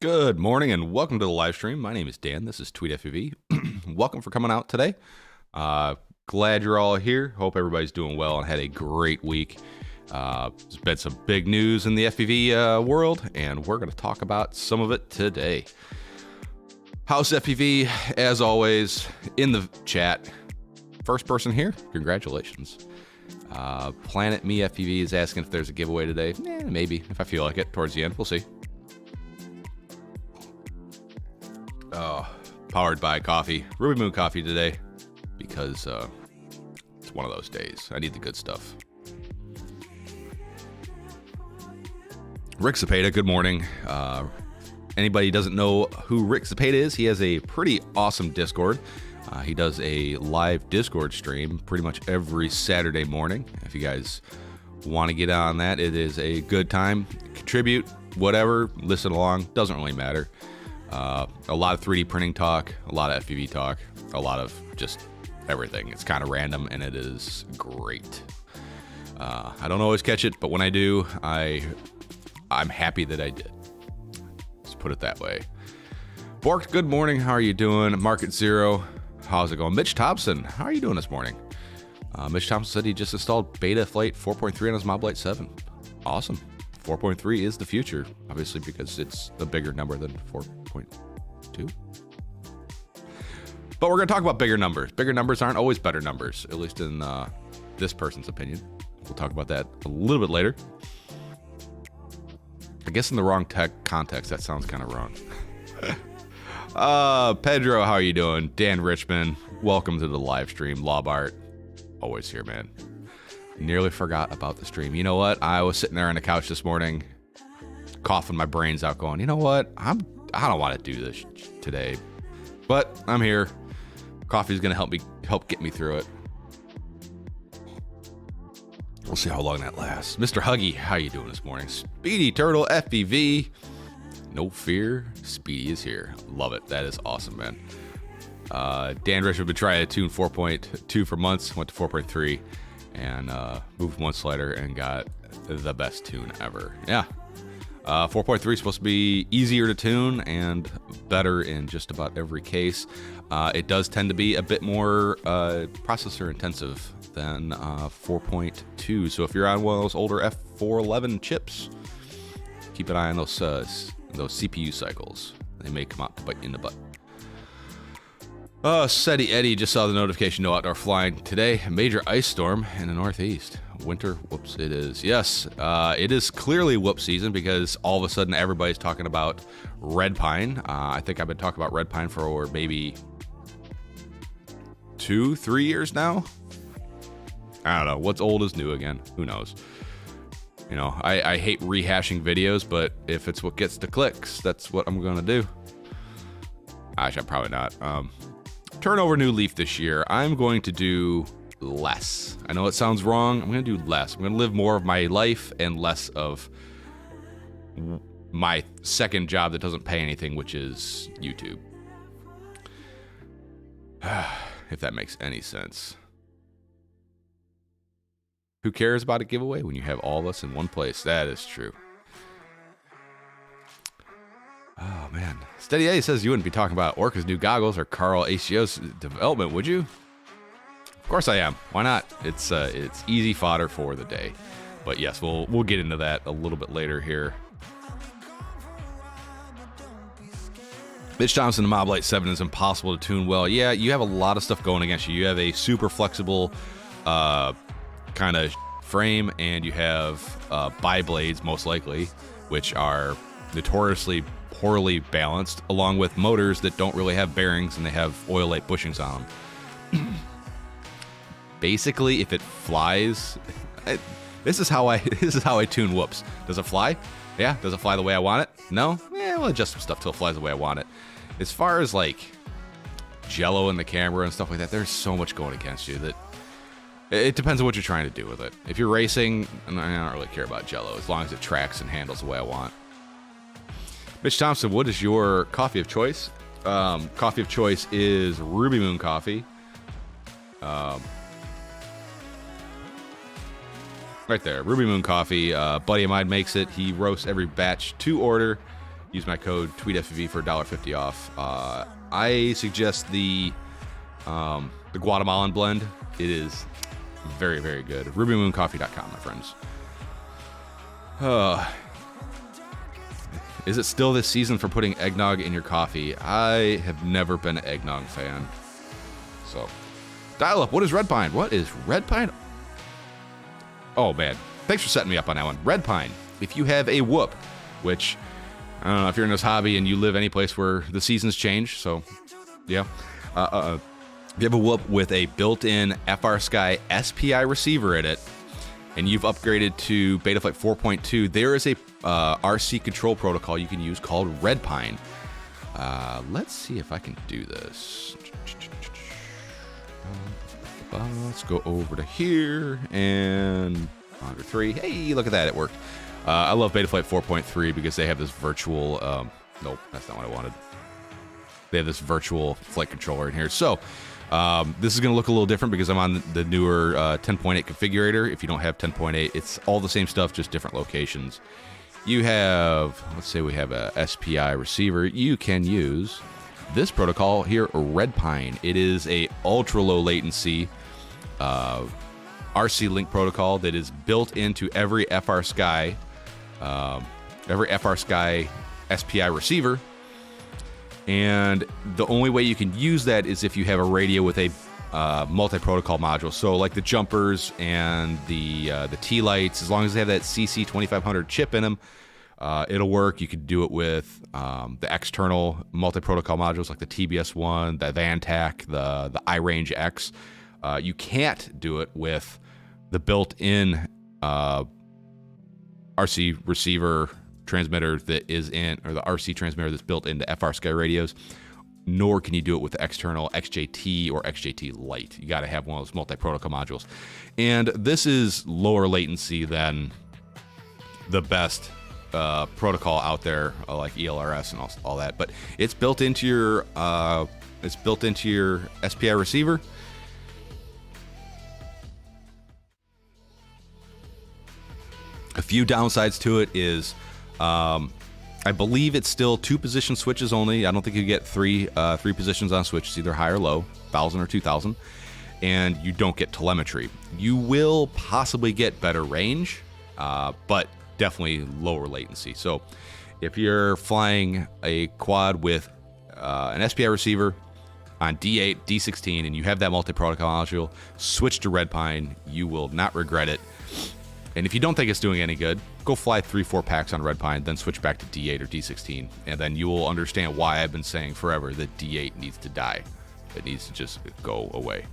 Good morning and welcome to the live stream. My name is Dan. This is Tweet FPV. Welcome for coming out today. Glad you're all here. Hope everybody's doing well and had a great week. There's been some big news in the FPV world, and we're going to talk about some of it today. House FPV, as always, in the chat. First person here, congratulations. Planet Me FPV is asking if there's a giveaway today. Maybe, if I feel like it, towards the end. We'll see. Powered by coffee. Ruby Moon coffee today because it's one of those days. I need the good stuff. Rick Zapata, good morning. Anybody doesn't know who Rick Zapata is, he has a pretty awesome Discord. He does a live Discord stream pretty much every Saturday morning. If you guys want to get on that, it is a good time. Contribute, whatever, listen along, doesn't really matter. A lot of 3D printing talk, a lot of FPV talk, a lot of just everything. It's kind of random and it is great. I don't always catch it, but when I do, I'm happy that I did. Let's put it that way. Bork, good morning. How are you doing? Market Zero, how's it going? Mitch Thompson, how are you doing this morning? Mitch Thompson said he just installed Betaflight 4.3 on his Mob Light 7. Awesome. 4.3 is the future, obviously, because it's a bigger number than 4.2. But we're going to talk about bigger numbers. Bigger numbers aren't always better numbers, at least in this person's opinion. We'll talk about that a little bit later. I guess in the wrong context, that sounds kind of wrong. Pedro, how are you doing? Dan Richmond, welcome to the live stream. Lobart, always here, man. Nearly forgot about the stream. You know what? I was sitting there on the couch this morning, coughing my brains out, going, you know what? I don't want to do this today, but I'm here. Coffee's gonna help get me through it. We'll see how long that lasts. Mr. Huggy, how you doing this morning? Speedy Turtle FPV. No fear, Speedy is here. Love it. That is awesome, man. Dan Rich has been trying to tune 4.2 for months. Went to 4.3. And moved one slider and got the best tune ever. Yeah. 4.3 is supposed to be easier to tune and better in just about every case. It does tend to be a bit more processor intensive than 4.2. So if you're on one of those older F411 chips, keep an eye on those CPU cycles. They may come out to bite you in the butt. SETI Eddie just saw the notification, no outdoor flying today. Major ice storm in the Northeast. Winter, whoops, it is. Yes, it is clearly whoop season because all of a sudden everybody's talking about red pine. I think I've been talking about red pine for maybe 2-3 years now. I don't know. What's old is new again. Who knows? You know, I hate rehashing videos, but if it's what gets the clicks, that's what I'm going to do. Actually, I'm probably not. Turn over new leaf this year. I'm going to do less. I know it sounds wrong. I'm going to do less. I'm going to live more of my life and less of my second job that doesn't pay anything, which is YouTube. If that makes any sense. Who cares about a giveaway when you have all of us in one place? That is true. Oh, man. Steady A says you wouldn't be talking about Orca's new goggles or Carl HDZero's development, would you? Of course I am. Why not? It's easy fodder for the day. But yes, we'll get into that a little bit later here. Mitch Thompson, the Mob Light 7 is impossible to tune well. Yeah, you have a lot of stuff going against you. You have a super flexible kind of frame, and you have bi-blades, most likely, which are notoriously poorly balanced, along with motors that don't really have bearings and they have oil light bushings on them. Basically, if it flies, this is how I tune whoops. Does it fly? Yeah. Does it fly the way I want it? No. Yeah, we'll adjust some stuff till it flies the way I want it. As far as like jello in the camera and stuff like that, there's so much going against you that it depends on what you're trying to do with it. If you're racing, I don't really care about jello as long as it tracks and handles the way I want. Mitch Thompson, what is your coffee of choice? Coffee of choice is Ruby Moon coffee. Right there, Ruby Moon coffee. Buddy of mine makes it. He roasts every batch to order. use my code TweetFPV for $1.50 off. I suggest the Guatemalan blend. It is very, very good. RubyMoonCoffee.com, my friends. Is it still this season for putting eggnog in your coffee? I have never been an eggnog fan. So, dial up. What is red pine? What is red pine? Oh, man. Thanks for setting me up on that one. Red pine. If you have a whoop, which, I don't know if you're in this hobby and you live any place where the seasons change, so, yeah. If you have a whoop with a built-in FrSky SPI receiver in it, and you've upgraded to Betaflight 4.2, there is a RC control protocol you can use called Red Pine. Let's see if I can do this. Let's go over to here and under 3. Hey, look at that, it worked. I love Betaflight 4.3 because they have this virtual, nope, that's not what I wanted. They have this virtual flight controller in here. So this is going to look a little different because I'm on the newer 10.8 configurator. If you don't have 10.8, it's all the same stuff, just different locations. You have, let's say we have a SPI receiver. You can use this protocol here, Red Pine. It is a ultra low latency RC link protocol that is built into every FrSky SPI receiver. And the only way you can use that is if you have a radio with a multi-protocol module. So like the jumpers and the T-lights, as long as they have that CC2500 chip in them, it'll work. You could do it with the external multi-protocol modules like the TBS1, the Vantac, the iRange X. You can't do it with the built-in RC receiver transmitter that is in, or the RC transmitter that's built into FrSky radios, nor can you do it with the external XJT or XJT Lite. You got to have one of those multi-protocol modules. And this is lower latency than the best protocol out there, like ELRS and all that, but it's built into your SPI receiver. A few downsides to it is I believe it's still 2-position switches only. I don't think you get three positions on switches, either high or low, 1,000 or 2,000, and you don't get telemetry. You will possibly get better range, but definitely lower latency. So if you're flying a quad with an SPI receiver on D8, D16, and you have that multi-protocol module, switch to Red Pine. You will not regret it. And if you don't think it's doing any good, go fly 3-4 packs on Red Pine, then switch back to D8 or D16, and then you will understand why I've been saying forever that D8 needs to die. It needs to just go away.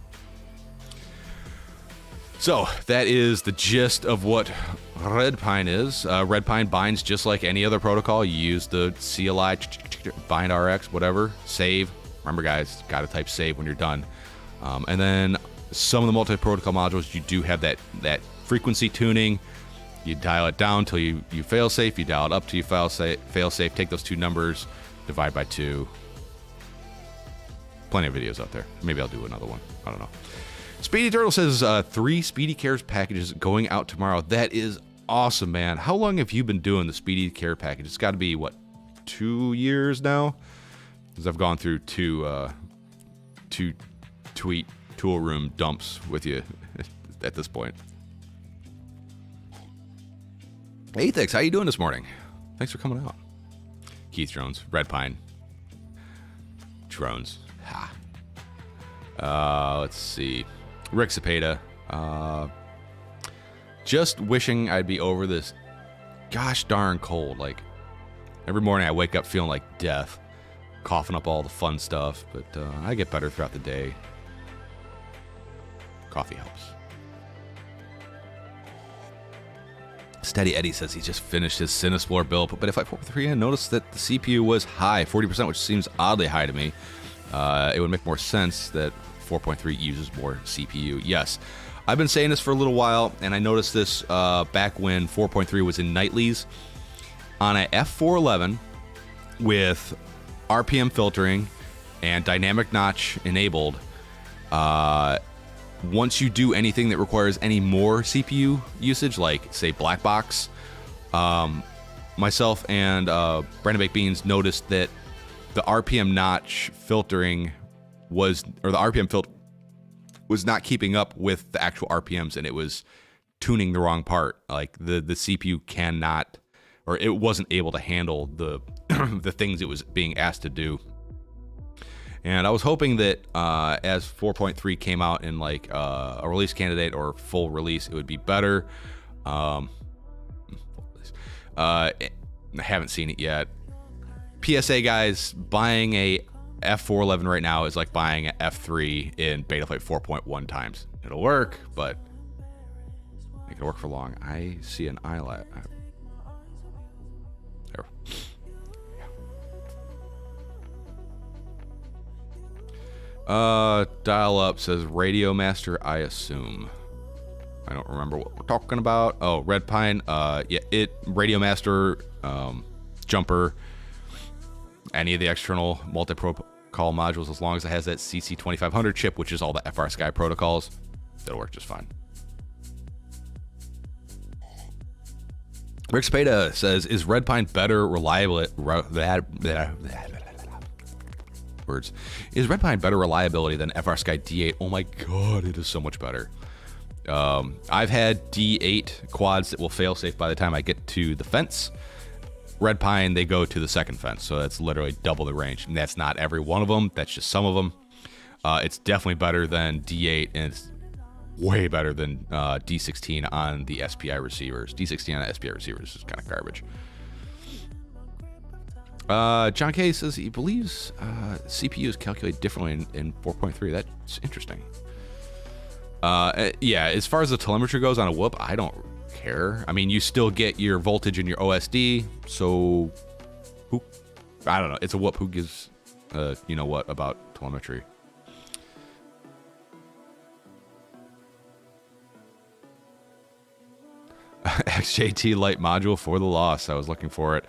So that is the gist of what Red Pine is. Red Pine binds just like any other protocol. You use the CLI, bind RX, whatever, save. Remember, guys, got to type save when you're done. And then some of the multi-protocol modules, you do have that frequency tuning. You dial it down till you fail safe. You dial it up till you fail safe. Take those two numbers, divide by 2. Plenty of videos out there. Maybe I'll do another one. I don't know. Speedy Turtle says 3 Speedy Cares packages going out tomorrow. That is awesome, man. How long have you been doing the Speedy Care package? It's got to be, what, 2 years now? Because I've gone through two tweet tool room dumps with you at this point. Hey, thanks. How you doing this morning? Thanks for coming out. Keith Drones, Red Pine. Drones. Ha. Let's see. Rick Cepeda. Just wishing I'd be over this gosh darn cold. Like, every morning I wake up feeling like death. Coughing up all the fun stuff. But I get better throughout the day. Coffee helps. Steady Eddie says he just finished his Cinesplorer build, but if I 4.3 and noticed that the CPU was high, 40%, which seems oddly high to me. It would make more sense that 4.3 uses more CPU. Yes, I've been saying this for a little while, and I noticed this back when 4.3 was in nightlies. On a F411 with RPM filtering and dynamic notch enabled, once you do anything that requires any more CPU usage, like, say, black box, myself and Brandon Baked Beans noticed that the RPM notch filtering the RPM filter was not keeping up with the actual RPMs, and it was tuning the wrong part. Like the CPU cannot, or it wasn't able to handle the the things it was being asked to do. And I was hoping that as 4.3 came out in like a release candidate or full release, it would be better. I haven't seen it yet. PSA guys, buying a F411 right now is like buying an F3 in Betaflight 4.1 times. It'll work, but make it work for long. I see an eyelet. There. Dial up says Radio Master, I assume. I don't remember what we're talking about. Oh, Red Pine. Yeah, Radio Master, Jumper, any of the external multi-protocol modules, as long as it has that CC2500 chip, which is all the FR Sky protocols, that'll work just fine. Rick Spada says, is Red Pine better reliability? Words. Is Red Pine better reliability than FR Sky D8? Oh my god, it is so much better. I've had D8 quads that will fail safe by the time I get to the fence. Red Pine, they go to the second fence, so that's literally double the range. And that's not every one of them, that's just some of them. It's definitely better than D8, and it's way better than D16 on the SPI receivers. D16 on the SPI receivers is kind of garbage. John K says he believes CPUs calculate differently in 4.3. That's interesting. Yeah, as far as the telemetry goes on a Whoop, I don't care. I mean, you still get your voltage and your OSD, so I don't know. It's a Whoop. Who gives you know what about telemetry? XJT light module for the loss. I was looking for it.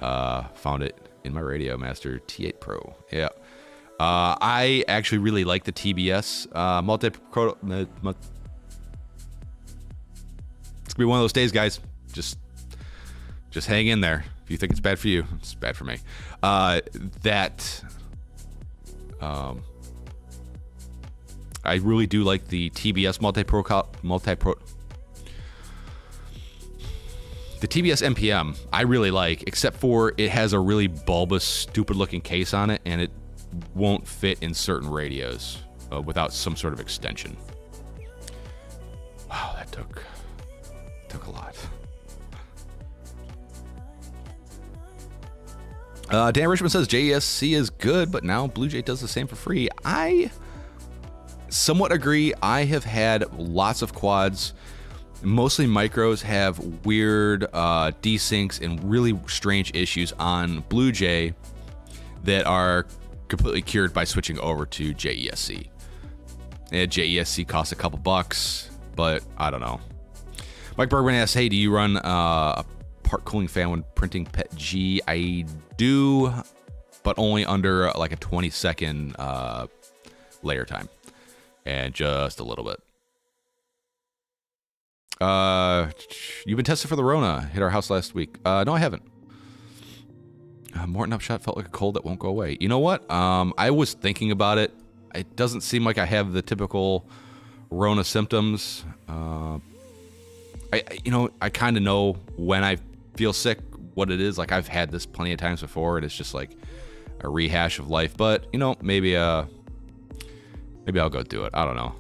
Found it in my Radio Master T8 Pro. Yeah. I actually really like the TBS It's gonna be one of those days, guys. Just hang in there. If you think it's bad for you, it's bad for me. I really do like the TBS The TBS NPM, I really like, except for it has a really bulbous, stupid-looking case on it, and it won't fit in certain radios without some sort of extension. Wow, that took a lot. Dan Richmond says JESC is good, but now BlueJay does the same for free. I somewhat agree. I have had lots of quads. Mostly micros have weird desyncs and really strange issues on BlueJay that are completely cured by switching over to JESC. And JESC costs a couple bucks, but I don't know. Mike Bergman asks, hey, do you run a part cooling fan when printing PETG? I do, but only under like a 20-second layer time, and just a little bit. You've been tested for the Rona. Hit our house last week. No, I haven't. Morton Upshot felt like a cold that won't go away. You know what? I was thinking about it. It doesn't seem like I have the typical Rona symptoms. I kind of know when I feel sick, what it is. Like, I've had this plenty of times before, and it's just like a rehash of life. But, maybe I'll go do it. I don't know.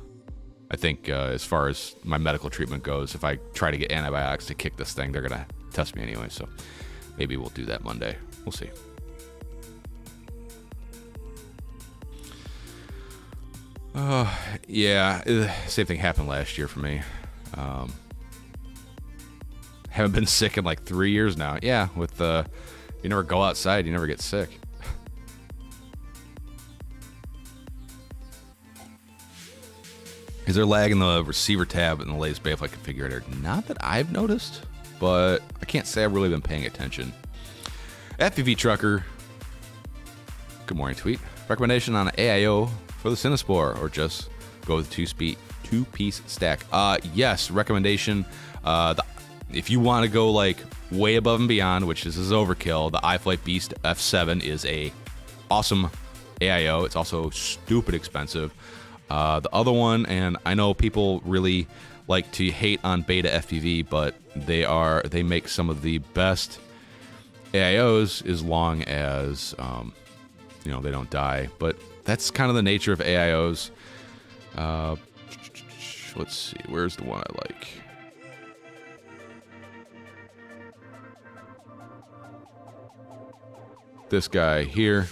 I think as far as my medical treatment goes, if I try to get antibiotics to kick this thing, they're going to test me anyway. So maybe we'll do that Monday. We'll see. Yeah, same thing happened last year for me. Haven't been sick in like 3 years now. Yeah, with you never go outside, you never get sick. Is there lag in the receiver tab in the latest Betaflight configurator? Not that I've noticed, but I can't say I've really been paying attention. FPV Trucker, good morning tweet. Recommendation on an AIO for the Cinespore, or just go with two-piece stack? Yes, recommendation. The If you want to go like way above and beyond, which is overkill, the iFlight Beast F7 is a awesome AIO. It's also stupid expensive. The other one, and I know people really like to hate on BetaFPV, but they make some of the best AIOs as long as you know, they don't die. But that's kind of the nature of AIOs. Let's see, where's the one I like? This guy here.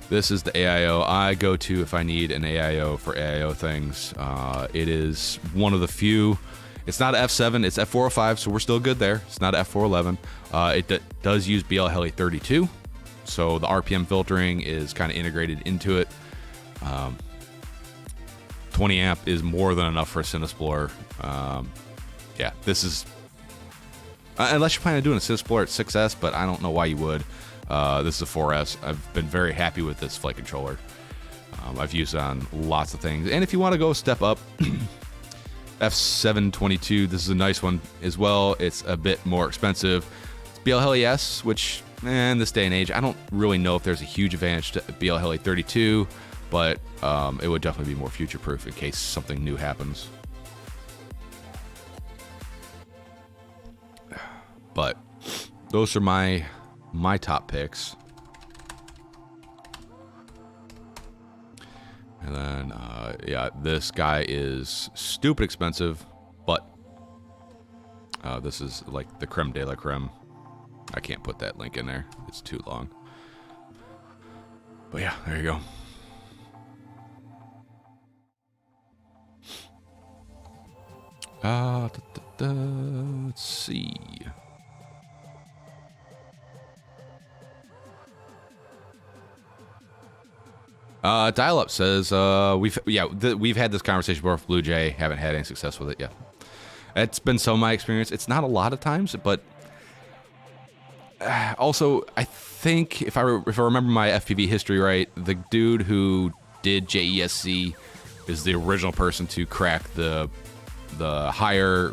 This is the AIO I go to if I need an AIO for AIO things. It is one of the few. It's not F7, it's F405, so we're still good there. It's not F411. It does use BL2 so the RPM filtering is kind of integrated into it. 20 amp is more than enough for a Cinesplorer. Yeah, this is, unless you're planning on doing a Cinesplorer at 6S, but I don't know why you would. This is a 4S. I've been very happy with this flight controller. I've used it on lots of things. And if you want to go a step up, F722, this is a nice one as well. It's a bit more expensive. It's BL-HeliS, which, in this day and age, I don't really know if there's a huge advantage to BL-Heli-32, but it would definitely be more future-proof in case something new happens. But those are my top picks. And then, yeah, this guy is stupid expensive, but this is like the creme de la creme. I can't put that link in there. It's too long. But yeah, there you go. Let's see. Dial-Up says we've had this conversation before with Blue Jay. Haven't had any success with it yet. It's been some of my experience. It's not a lot of times, but also I think if I remember my FPV history right, the dude who did JESC is the original person to crack the higher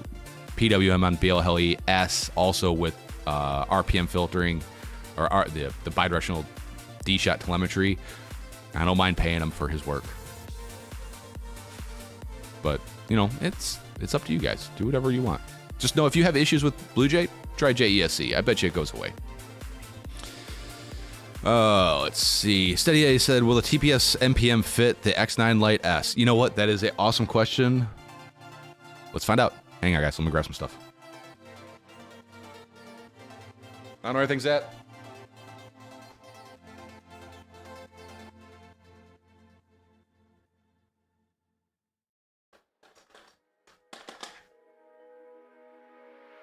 PWM on BL-Heli S, also with RPM filtering or the bidirectional D-shot telemetry. I don't mind paying him for his work, but you know, it's up to you guys. Do whatever you want. Just know if you have issues with Blue Jay, try JESC. I bet you it goes away. Let's see. Steady A said, will the TPS MPM fit the X9 Lite S? You know what? That is an awesome question. Let's find out. Hang on, guys. Let me grab some stuff. I don't know where everything's at.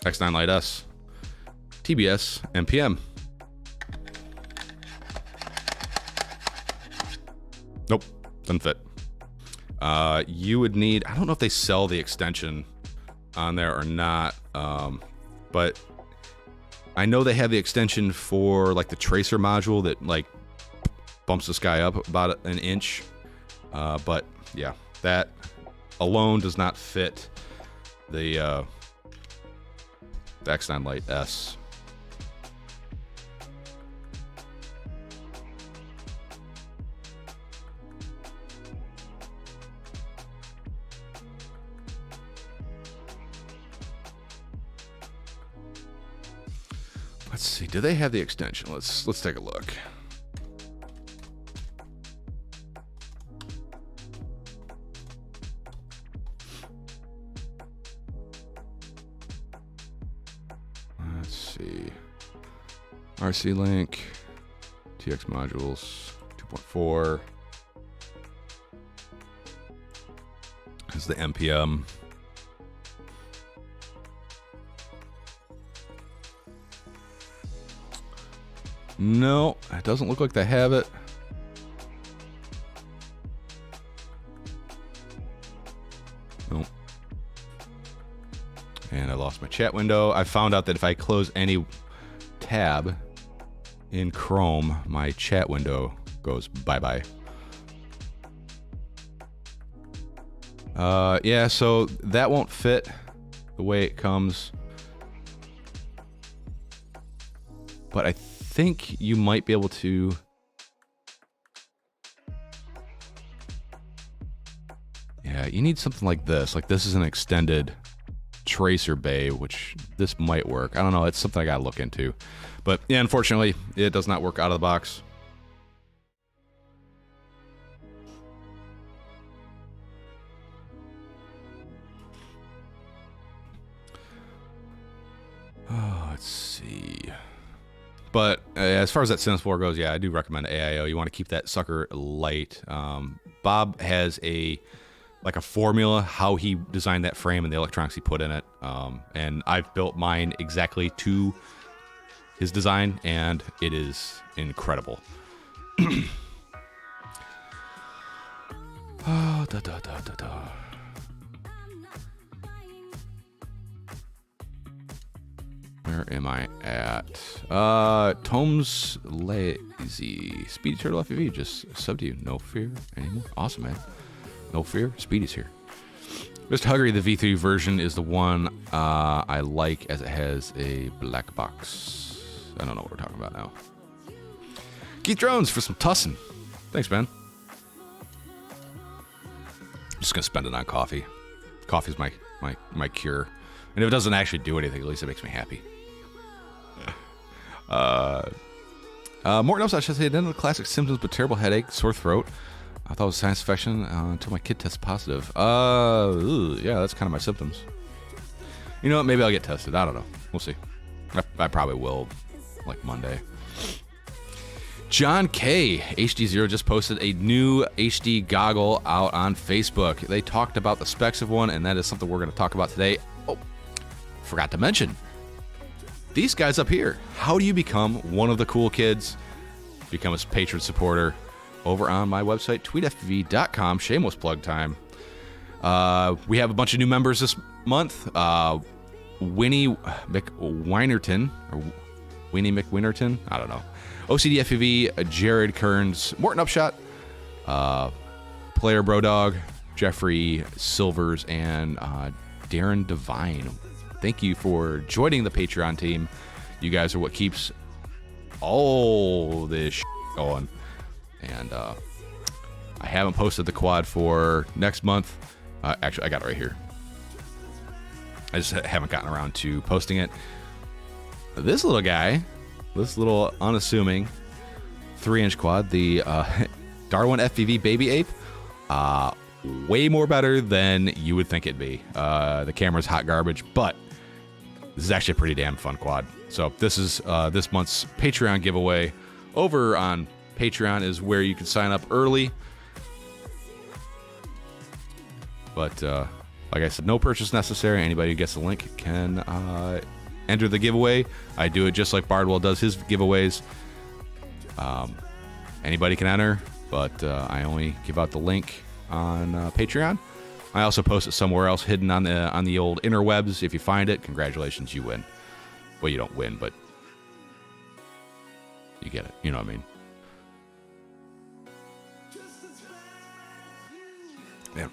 X9 Lite S, TBS, MPM. Nope, doesn't fit. You would need, I don't know if they sell the extension on there or not, but I know they have the extension for like the tracer module that like bumps this guy up about an inch. But yeah, that alone does not fit the X9 Lite S. Let's see. Do they have the extension? Let's take a look. Let's see. RC link, TX modules, 2.4. Is the MPM. No, it doesn't look like they have it. Nope. And I lost my chat window. I found out that if I close any tab in Chrome, my chat window goes bye-bye. Yeah, so that won't fit the way it comes. But I think you might be able to... Yeah, you need something like this. Like this is an extended tracer bay, which this might work. I don't know. It's something I gotta look into. But yeah, unfortunately, it does not work out of the box. Oh, let's see. But as far as that Cinewhoop goes, yeah, I do recommend AIO. You want to keep that sucker light. Bob has a formula how he designed that frame and the electronics he put in it. And I've built mine exactly to his design, and it is incredible. Oh, da, da, da, da, da. Where am I at? Tom's Lazy. Speedy Turtle FPV just subbed to you. No fear anymore. Awesome, man. No fear. Speedy's here. Mr. Huggery, the V3 version is the one I like as it has a black box. I don't know what we're talking about now. Keith Drones for some tussin. Thanks, man. Just gonna spend it on coffee. Coffee's my cure. And if it doesn't actually do anything, at least it makes me happy. Morton Upside should say identical classic symptoms but terrible headache, sore throat. I thought it was science fiction until my kid tested positive. Yeah, that's kind of my symptoms. You know what? Maybe I'll get tested. I don't know. We'll see. I probably will, like Monday. John K. HDZero just posted a new HD goggle out on Facebook. They talked about the specs of one, and that is something we're going to talk about today. Oh, forgot to mention. These guys up here. How do you become one of the cool kids? Become a patron supporter over on my website, tweetfpv.com. Shameless plug time. We have a bunch of new members this month. Winnie McWinerton, or Winnie McWinerton, I don't know. OCD FPV, Jared Kearns, Morton Upshot, Player Brodog, Jeffrey Silvers, and Darren Devine. Thank you for joining the Patreon team. You guys are what keeps all this going. And I haven't posted the quad for next month. Actually, I got it right here. I just haven't gotten around to posting it. This little guy, this little unassuming 3-inch quad, the Darwin FPV Baby Ape, way more better than you would think it'd be. The camera's hot garbage, but this is actually a pretty damn fun quad. So this is this month's Patreon giveaway. Over on Patreon is where you can sign up early. But like I said, no purchase necessary. Anybody who gets the link can enter the giveaway. I do it just like Bardwell does his giveaways. Anybody can enter, but I only give out the link on Patreon. I also post it somewhere else hidden on the old interwebs. If you find it, congratulations, you win. Well, you don't win, but you get it. You know what I mean? Yeah.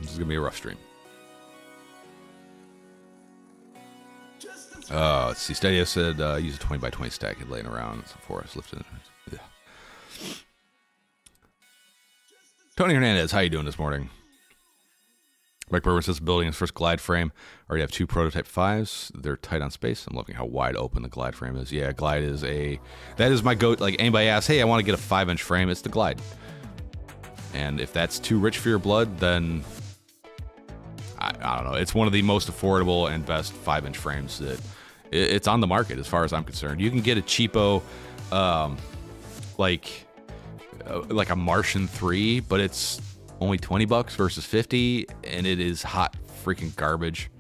This is going to be a rough stream. Let's see. Stadia said use a 20 by 20 stack and laying around for us. Lifted. Yeah. Tony Hernandez, how you doing this morning? Mike Berber says building his first glide frame. Already have 2 prototype 5s. They're tight on space. I'm loving how wide open the glide frame is. Yeah, glide is that is my goat. Like anybody asks, hey, I want to get a 5-inch frame. It's the glide. And if that's too rich for your blood, then I don't know. It's one of the most affordable and best 5-inch frames that it's on the market as far as I'm concerned. You can get a cheapo, like a Martian 3, but it's only $20 versus $50, and it is hot freaking garbage.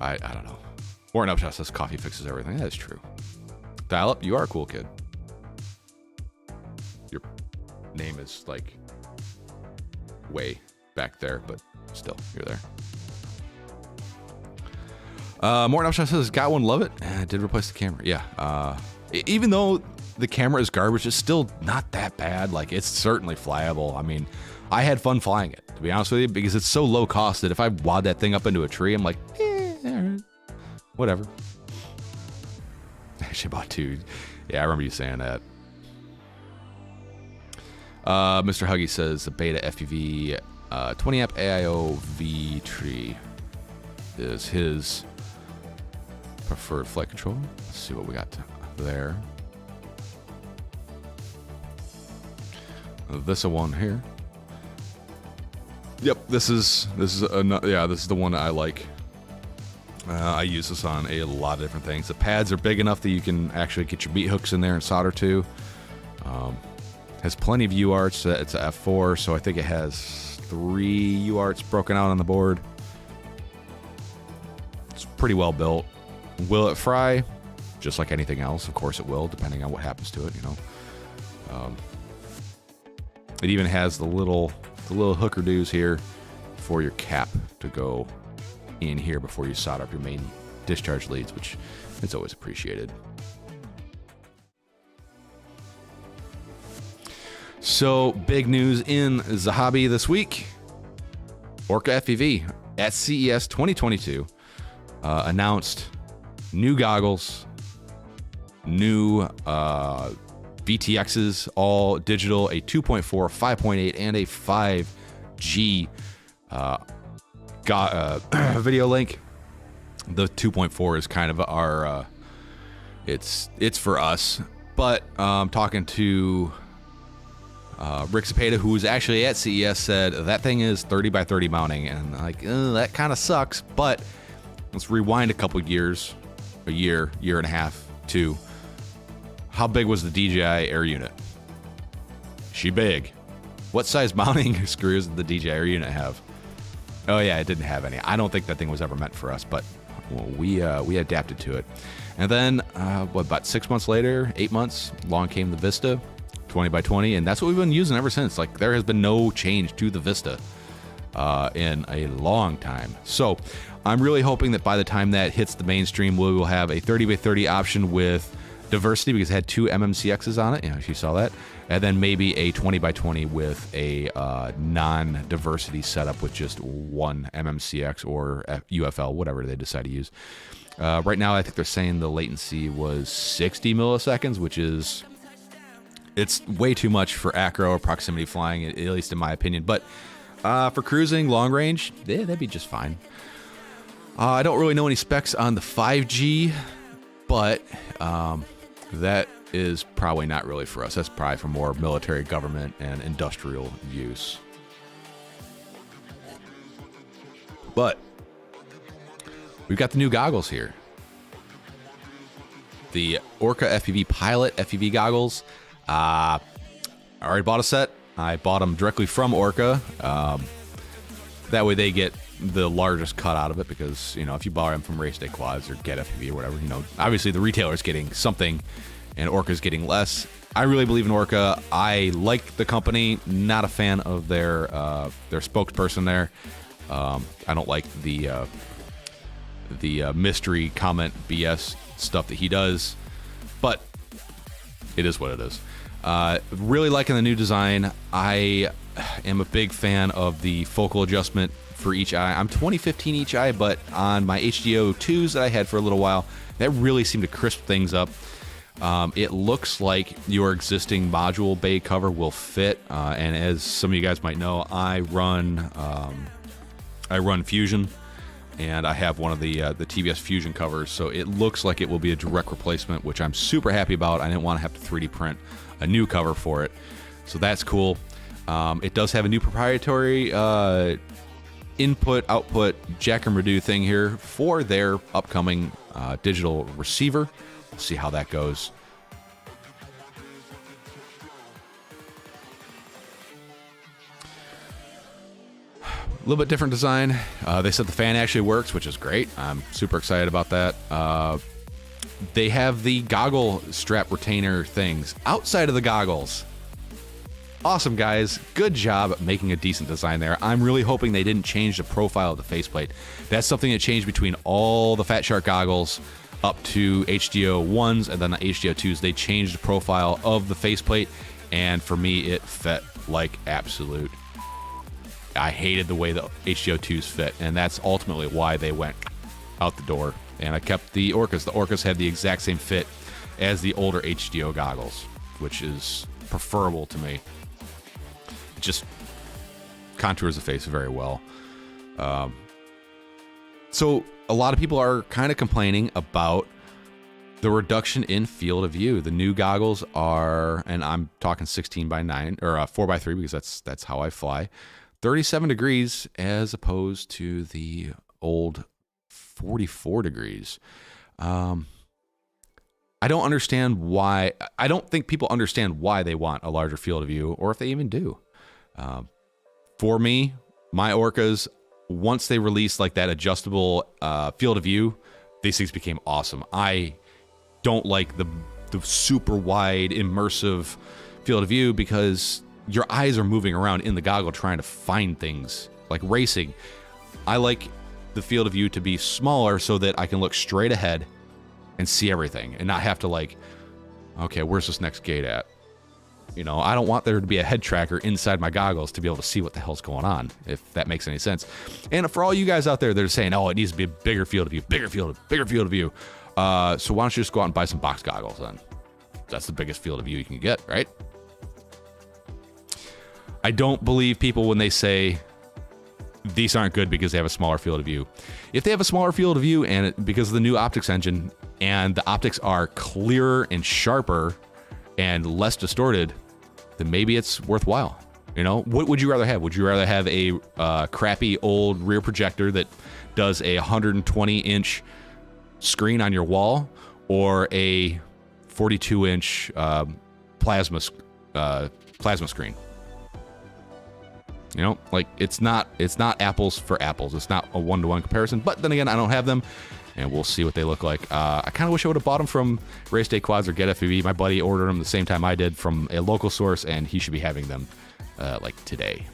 I don't know. Warren Upshot says coffee fixes everything. That is true. Dial up, you are a cool kid. Your name is like way back there, but still, you're there. Morton Upshot says, got one, love it. Did replace the camera. Yeah. Even though the camera is garbage, it's still not that bad. Like, it's certainly flyable. I mean, I had fun flying it, to be honest with you, because it's so low cost that if I wad that thing up into a tree, I'm like, whatever. Actually bought 2. Yeah, I remember you saying that. Mr. Huggy says the BetaFPV 20 amp AIO V tree is his preferred flight control. Let's see what we got there. This one here. Yep, this is the one I like. I use this on a lot of different things. The pads are big enough that you can actually get your meat hooks in there and solder to. Has plenty of UARTs. It's a F4, so I think it has 3 UARTs broken out on the board. It's pretty well built. Will it fry? Just like anything else, of course it will, depending on what happens to it, you know. It even has the little hooker-doos here for your cap to go in here before you solder up your main discharge leads, which is always appreciated. So, big news in the hobby this week. Orca FPV at CES 2022 announced new goggles, new VTXs, all digital, a 2.4, 5.8, and a 5G video link. The 2.4 is kind of our, it's for us, but talking to Rick Cepeda, who was actually at CES, said that thing is 30 by 30 mounting, and like, that kind of sucks, but let's rewind a couple years, a year and a half, 2. How big was the DJI Air unit? She big. What size mounting screws did the DJI Air unit have? Oh yeah, it didn't have any. I don't think that thing was ever meant for us, but well, we adapted to it. And then, about 6 months later, 8 months, along came the Vista 20 by 20, and that's what we've been using ever since. Like, there has been no change to the Vista in a long time. So I'm really hoping that by the time that hits the mainstream, we will have a 30 by 30 option with diversity, because it had 2 MMCXs on it, you know, if you saw that, and then maybe a 20 by 20 with a non-diversity setup with just 1 MMCX or UFL, whatever they decide to use. Right now, I think they're saying the latency was 60 milliseconds, which is, it's way too much for acro or proximity flying, at least in my opinion. But for cruising, long range, that'd be just fine. I don't really know any specs on the 5G, but that is probably not really for us. That's probably for more military, government, and industrial use. But we've got the new goggles here. The Orca FPV Pilot FPV goggles. I already bought a set. I bought them directly from Orca. That way they get the largest cut out of it, because, you know, if you buy them from Race Day Quads or Get FPV or whatever, you know, obviously the retailer is getting something and Orca's getting less. I really believe in Orca. I like the company. Not a fan of their spokesperson there. I don't like the mystery comment BS stuff that he does, but it is what it is. Really liking the new design. I am a big fan of the focal adjustment for each eye. I'm 20/15 each eye, but on my HDZero 2s that I had for a little while, that really seemed to crisp things up. It looks like your existing module bay cover will fit, and as some of you guys might know, I run Fusion, and I have one of the TBS Fusion covers, so it looks like it will be a direct replacement, which I'm super happy about. I didn't want to have to 3D print a new cover for it, so that's cool. It does have a new proprietary input-output jack and redo thing here for their upcoming digital receiver. We'll see how that goes. A little bit different design. They said the fan actually works, which is great. I'm super excited about that. They have the goggle strap retainer things outside of the goggles. Awesome, guys. Good job at making a decent design there. I'm really hoping they didn't change the profile of the faceplate. That's something that changed between all the Fat Shark goggles. up to HDO 1s and then the HDO 2s. They changed the profile of the faceplate, and for me, it fit like absolute. I hated the way the HDO 2s fit, and that's ultimately why they went out the door. And I kept the Orcas. The Orcas had the exact same fit as the older HDO goggles, which is preferable to me. It just contours the face very well. So a lot of people are kind of complaining about the reduction in field of view. The new goggles are, and I'm talking 16:9 or 4:3 because that's how I fly, 37 degrees as opposed to the old 44 degrees. I don't understand why. I don't think people understand why they want a larger field of view, or if they even do. For me, my Orcas, once they released like that adjustable field of view, these things became awesome. I don't like the super wide immersive field of view because your eyes are moving around in the goggle trying to find things like racing. I like the field of view to be smaller so that I can look straight ahead and see everything and not have to like, okay, where's this next gate at? You know, I don't want there to be a head tracker inside my goggles to be able to see what the hell's going on, if that makes any sense. And for all you guys out there that are saying, oh, it needs to be a bigger field of view, bigger field of view. So why don't you just go out and buy some box goggles then? That's the biggest field of view you can get, right? I don't believe people when they say these aren't good because they have a smaller field of view. If they have a smaller field of view and because of the new optics engine and the optics are clearer and sharper and less distorted, then maybe it's worthwhile. You know, what would you rather have? Would you rather have a crappy old rear projector that does a 120-inch screen on your wall, or a 42-inch plasma screen? You know, like it's not apples for apples. It's not a one-to-one comparison. But then again, I don't have them, and we'll see what they look like. I kind of wish I would have bought them from Race Day Quads or BetaFPV. My buddy ordered them the same time I did from a local source, and he should be having them like today.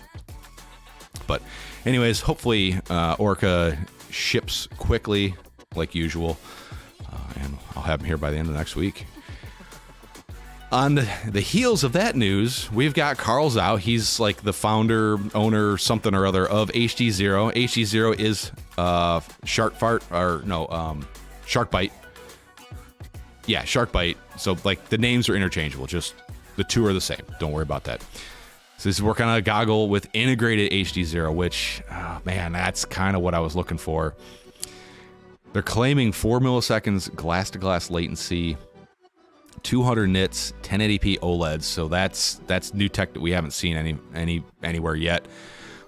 But anyways, hopefully Orca ships quickly like usual, and I'll have them here by the end of next week. On the heels of that news, we've got Carl Zhao. He's like the founder, owner, something or other of HDZero. HDZero is Shark Bite. Yeah, Shark Bite. So like the names are interchangeable. Just the two are the same. Don't worry about that. So this is working on a goggle with integrated HDZero, which, oh man, that's kind of what I was looking for. They're claiming 4 milliseconds glass-to-glass latency, 200 nits, 1080p OLEDs, so that's new tech that we haven't seen anywhere yet.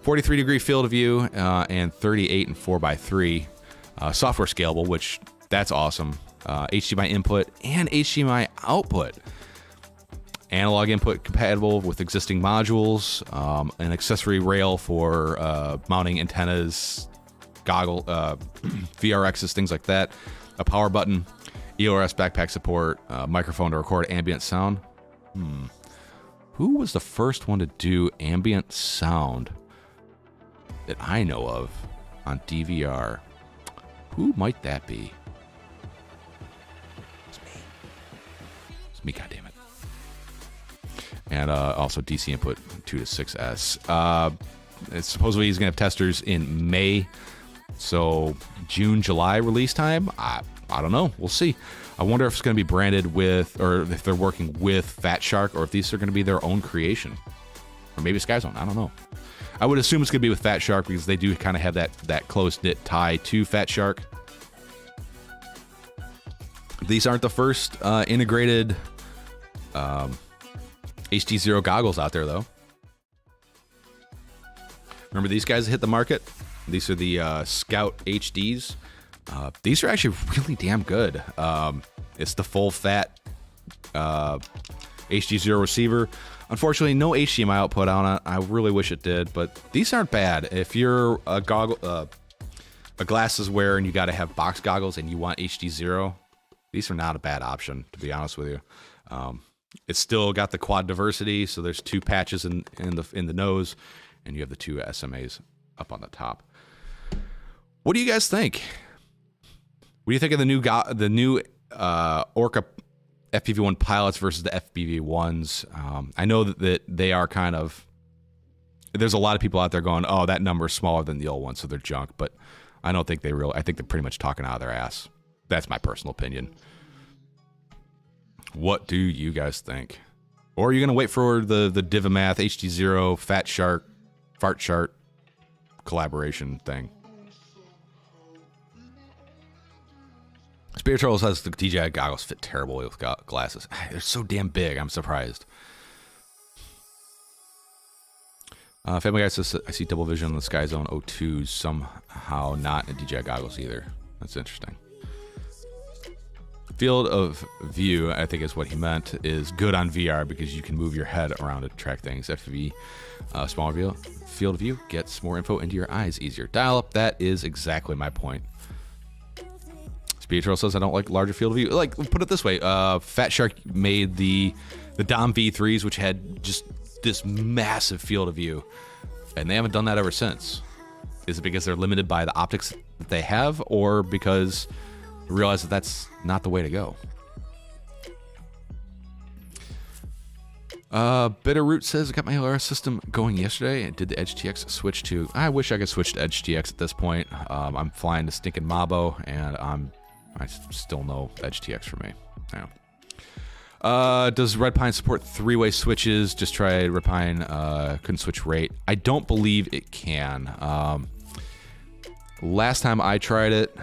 43-degree field of view and 38 and 4:3. Software scalable, which that's awesome. HDMI input and HDMI output. Analog input compatible with existing modules. An accessory rail for mounting antennas, goggle, VRXs, things like that. A power button. EOS backpack support, microphone to record ambient sound. Who was the first one to do ambient sound that I know of on DVR? Who might that be? It's me. It's me, goddammit. And also DC input 2 to 6S. Supposedly he's going to have testers in May. So June, July release time? I don't know. We'll see. I wonder if it's going to be branded with, or if they're working with Fat Shark, or if these are going to be their own creation. Or maybe Sky Zone. I don't know. I would assume it's going to be with Fat Shark because they do kind of have that close-knit tie to Fat Shark. These aren't the first integrated HDZero goggles out there, though. Remember these guys that hit the market? These are the Scout HDs. These are actually really damn good. It's the full fat HDZero receiver. Unfortunately, no HDMI output on it. I really wish it did, but these aren't bad. If you're a glasses wearer and you got to have box goggles and you want HDZero, these are not a bad option, to be honest with you. It's still got the quad diversity, so there's two patches in the nose, and you have the two SMAs up on the top. What do you guys think? What do you think of the new Orca FPV1 pilots versus the FPV1s? I know that they are kind of... There's a lot of people out there going, oh, that number's smaller than the old one, so they're junk. But I don't think I think they're pretty much talking out of their ass. That's my personal opinion. What do you guys think? Or are you going to wait for the Divimath, HDZero, Fat Shark, Fart Shark collaboration thing? Spirit Turtle says the DJI goggles fit terribly with glasses. They're so damn big, I'm surprised. Family Guy says, I see double vision on the Sky Zone 02s, somehow not in DJI goggles either. That's interesting. Field of view, I think is what he meant, is good on VR because you can move your head around to track things. FPV, smaller view, field of view gets more info into your eyes easier. Dial up, that is exactly my point. Speed Trail says, I don't like larger field of view. Like, put it this way, Fat Shark made the Dom V3s, which had just this massive field of view, and they haven't done that ever since. Is it because they're limited by the optics that they have, or because they realize that that's not the way to go? Bitterroot says, I got my LRS system going yesterday and did the Edge TX switch to... I wish I could switch to Edge TX at this point. I'm flying to stinking Mabo, and I still know Edge TX for me. I know. Does Redpine support three-way switches? Just tried Redpine, couldn't switch rate. I don't believe it can. Last time I tried it,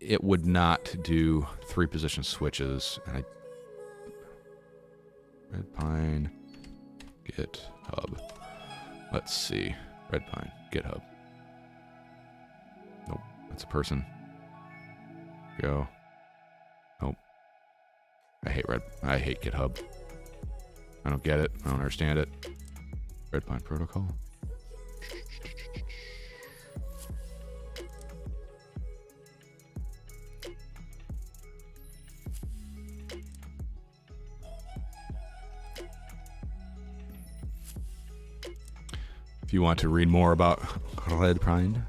it would not do three-position switches. And Redpine, GitHub. Let's see. Redpine, GitHub. Nope, that's a person. Go. Nope. I hate GitHub. I don't get it. I don't understand it. Redpine protocol. If you want to read more about Redpine,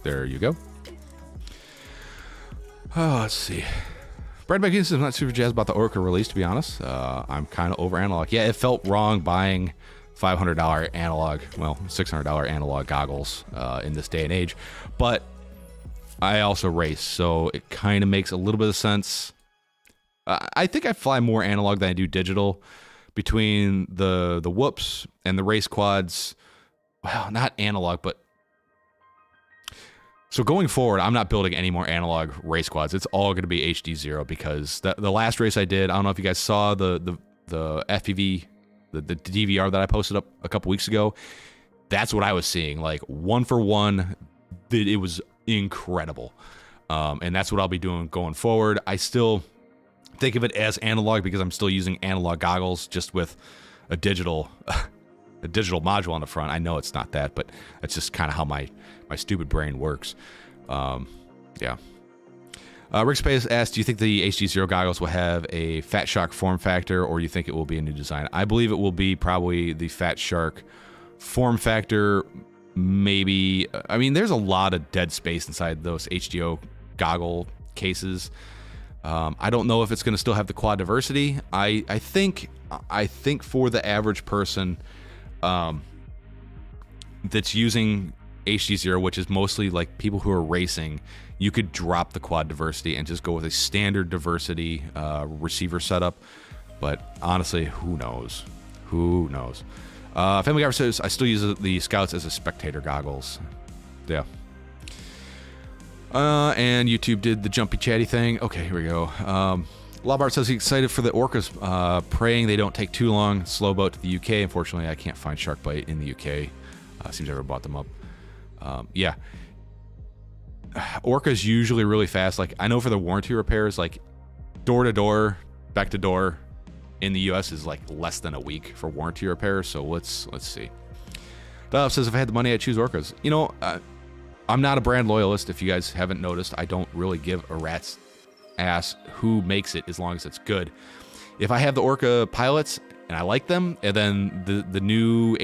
there you go. Oh, let's see. Brad McGee is not super jazzed about the Orca release, to be honest. I'm kind of over analog. Yeah, it felt wrong buying $500 analog, well, $600 analog goggles in this day and age. But I also race, so it kind of makes a little bit of sense. I think I fly more analog than I do digital. Between the whoops and the race quads, well, not analog, but... So going forward, I'm not building any more analog race quads. It's all going to be HDZero because the last race I did, I don't know if you guys saw the FPV, the DVR that I posted up a couple weeks ago. That's what I was seeing, like one for one. It was incredible, and that's what I'll be doing going forward. I still think of it as analog because I'm still using analog goggles, just with a digital module on the front. I know it's not that, but that's just kind of how my stupid brain works. Yeah. Rick Space asked, do you think the HDZero goggles will have a Fat Shark form factor, or do you think it will be a new design? I believe it will be probably the Fat Shark form factor. Maybe, I mean, there's a lot of dead space inside those HDO goggle cases. I don't know if it's going to still have the quad diversity. I think for the average person that's using HDZero, which is mostly like people who are racing, you could drop the quad diversity and just go with a standard diversity receiver setup. But honestly, who knows? Who knows? Family Guy says, I still use the Scouts as a spectator goggles. Yeah. And YouTube did the jumpy chatty thing. Okay, here we go. Lobart says he's excited for the Orcas, praying they don't take too long. Slow boat to the UK. Unfortunately, I can't find Sharkbite in the UK. Seems I ever bought them up. Yeah. Orca's usually really fast. Like, I know for the warranty repairs, like door to door, back to door in the US is like less than a week for warranty repairs. So let's see. Dove says, if I had the money, I'd choose Orcas. You know, I'm not a brand loyalist. If you guys haven't noticed, I don't really give a rat's ass who makes it as long as it's good. If I have the Orca pilots and I like them, and then the new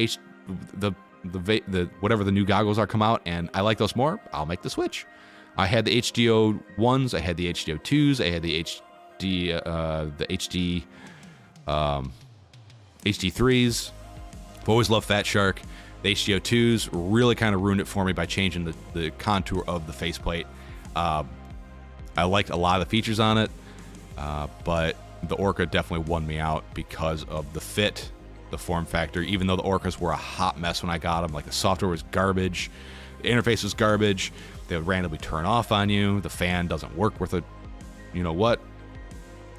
the whatever the new goggles are come out, and I like those more, I'll make the switch. I had the HDO ones, I had the HDO twos, I had the HD threes. I've always loved Fat Shark. The HDO twos really kind of ruined it for me by changing the contour of the faceplate. I liked a lot of the features on it, but the Orca definitely won me out because of the fit, the form factor. Even though the Orcas were a hot mess when I got them, like the software was garbage, the interface was garbage, they would randomly turn off on you, the fan doesn't work with it. You know what?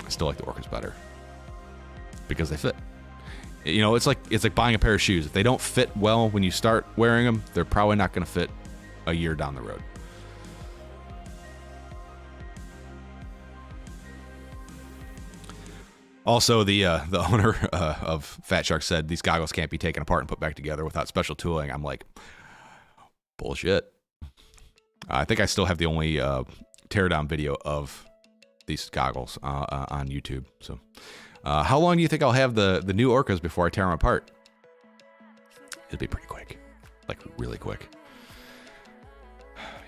I still like the Orcas better because they fit. You know, it's like buying a pair of shoes. If they don't fit well when you start wearing them, they're probably not going to fit a year down the road. Also, the owner of Fat Shark said these goggles can't be taken apart and put back together without special tooling. I'm like, bullshit. I think I still have the only teardown video of these goggles on YouTube. So, how long do you think I'll have the new Orcas before I tear them apart? It'll be pretty quick, like really quick.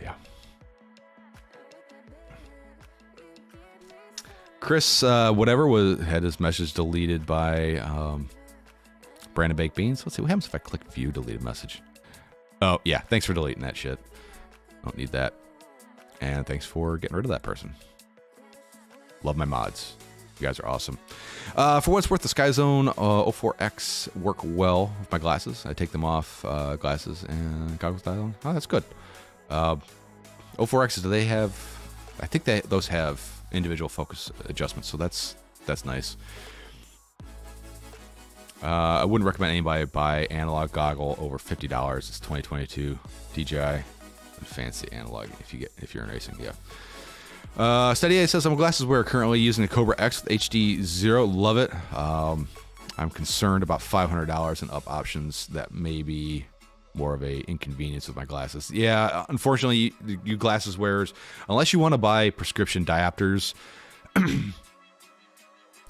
Yeah. Chris, whatever, had his message deleted by Brandon Baked Beans. Let's see what happens if I click view deleted message. Oh, yeah. Thanks for deleting that shit. Don't need that. And thanks for getting rid of that person. Love my mods. You guys are awesome. For what it's worth, the Skyzone 04X work well with my glasses. I take them off, glasses and goggles dial on. Oh, that's good. 04Xs, do they have... I think those have individual focus adjustments, so that's nice. I wouldn't recommend anybody buy analog goggle over $50. It's 2022 DJI and fancy analog if you're in racing. Yeah. Steady A says I'm a glasses wearer currently using the Cobra X with HDZero. Love it. I'm concerned about $500 and up options that may be more of a inconvenience with my glasses. Yeah, unfortunately, you glasses wearers, unless you want to buy prescription diopters.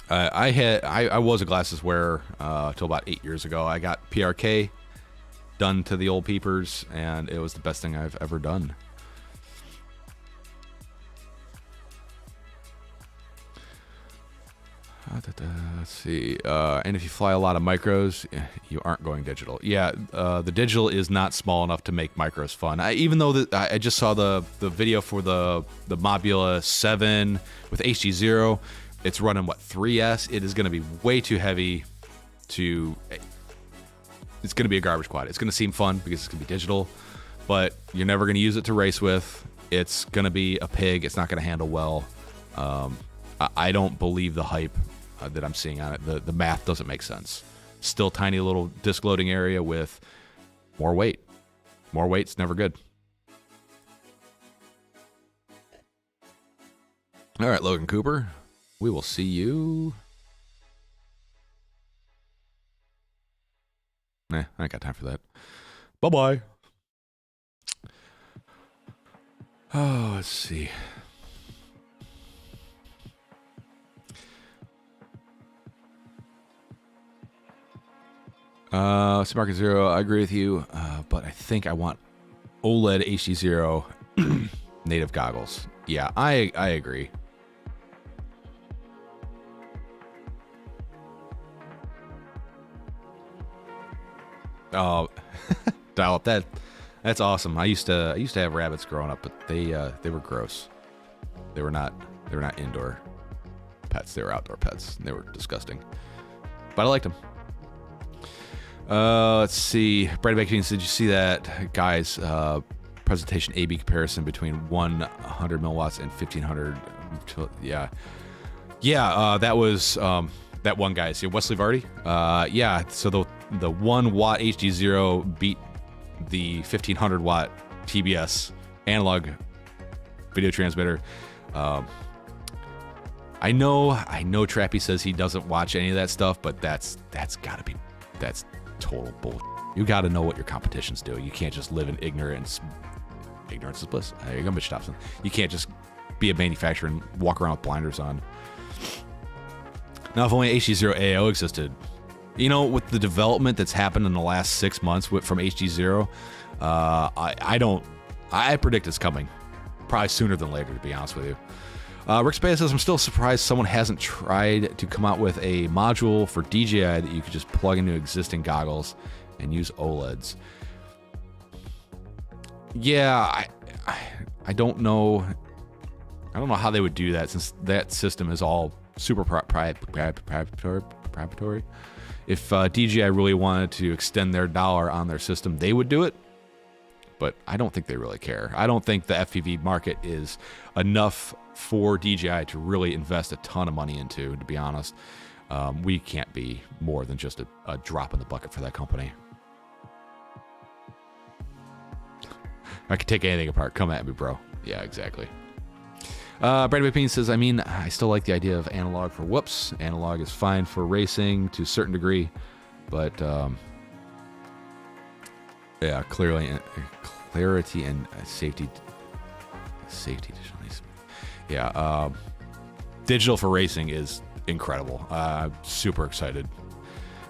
I was a glasses wearer till about 8 years ago. I got PRK done to the old peepers, and it was the best thing I've ever done. Let's see. And if you fly a lot of micros, you aren't going digital. Yeah, the digital is not small enough to make micros fun. Even though I just saw the video for the Mobula 7 with HDZero, it's running what, 3S. It is going to be way too heavy to. It's going to be a garbage quad. It's going to seem fun because it's going to be digital, but you're never going to use it to race with. It's going to be a pig. It's not going to handle well. I don't believe the hype that I'm seeing on it. The math doesn't make sense. Still tiny little disc loading area with more weight. More weight's never good. All right, Logan Cooper. We will see you. Nah, I ain't got time for that. Bye-bye. Oh, let's see. Market Zero, I agree with you, but I think I want OLED HDZero native goggles. Yeah, I agree. Oh, dial up that's awesome. I used to have rabbits growing up, but they were gross. They were not indoor pets. They were outdoor pets. They were disgusting, but I liked them. Let's see. Brad Bacon, did you see that guy's presentation A/B comparison between 100 milliwatts and 1500? Yeah. That was that one guy. See, Wesley Vardy. Yeah. So the 1 watt HDZero beat the 1500 watt TBS analog video transmitter. I know Trappy says he doesn't watch any of that stuff, but that's total bullshit. You got to know what your competition's doing. You can't just live in ignorance. Ignorance is bliss. There you go, Mitch Thompson. You can't just be a manufacturer and walk around with blinders on. Now, if only HDZero AO existed, You know, with the development that's happened in the last 6 months from HDZero, I predict it's coming. Probably sooner than later, to be honest with you. Rick Spade says, I'm still surprised someone hasn't tried to come out with a module for DJI that you could just plug into existing goggles and use OLEDs. Yeah, I don't know. I don't know how they would do that, since that system is all super proprietary. If DJI really wanted to extend their dollar on their system, they would do it. But I don't think they really care. I don't think the FPV market is enough for DJI to really invest a ton of money into, to be honest. We can't be more than just a drop in the bucket for that company. I could take anything apart. Come at me, bro. Yeah, exactly. Brandon McPean says, I mean, I still like the idea of analog for whoops. Analog is fine for racing to a certain degree, but yeah, clarity and safety. Yeah, digital for racing is incredible. Super excited.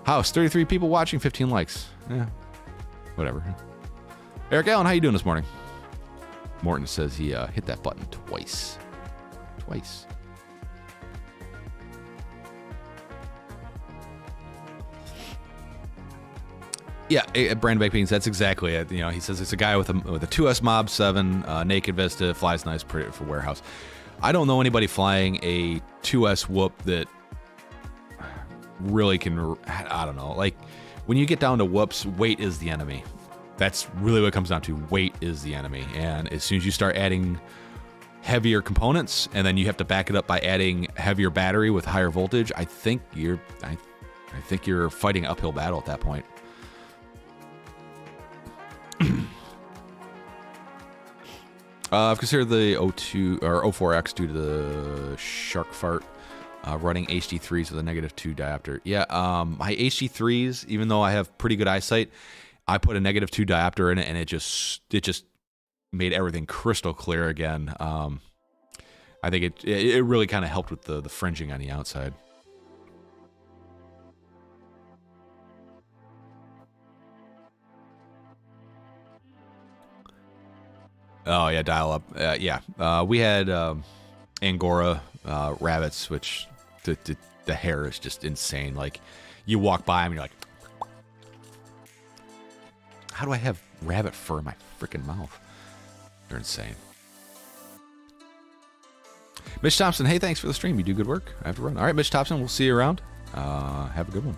House, 33 people watching, 15 likes. Yeah, whatever. Eric Allen, how you doing this morning? Morton says he hit that button twice. Yeah, Brandon Bakebeans, that's exactly it. You know, he says it's a guy with a 2S Mob 7, naked Vista, flies nice for warehouse. I don't know anybody flying a 2S Whoop that really can, I don't know. Like, when you get down to whoops, weight is the enemy. That's really what it comes down to. Weight is the enemy. And as soon as you start adding heavier components, and then you have to back it up by adding heavier battery with higher voltage, I think you're fighting an uphill battle at that point. I've considered the O2 or O4X due to the shark fart. Running HD3s with a -2 diopter. Yeah, my HD3s, even though I have pretty good eyesight, I put a -2 diopter in it, and it just made everything crystal clear again. I think it really kind of helped with the fringing on the outside. Oh yeah, dial up. Yeah, we had Angora rabbits, which the hair is just insane. Like, you walk by them and you're like, how do I have rabbit fur in my freaking mouth? They're insane. Mitch Thompson, hey, thanks for the stream. You do good work. I have to run. All right, Mitch Thompson, we'll see you around. Have a good one.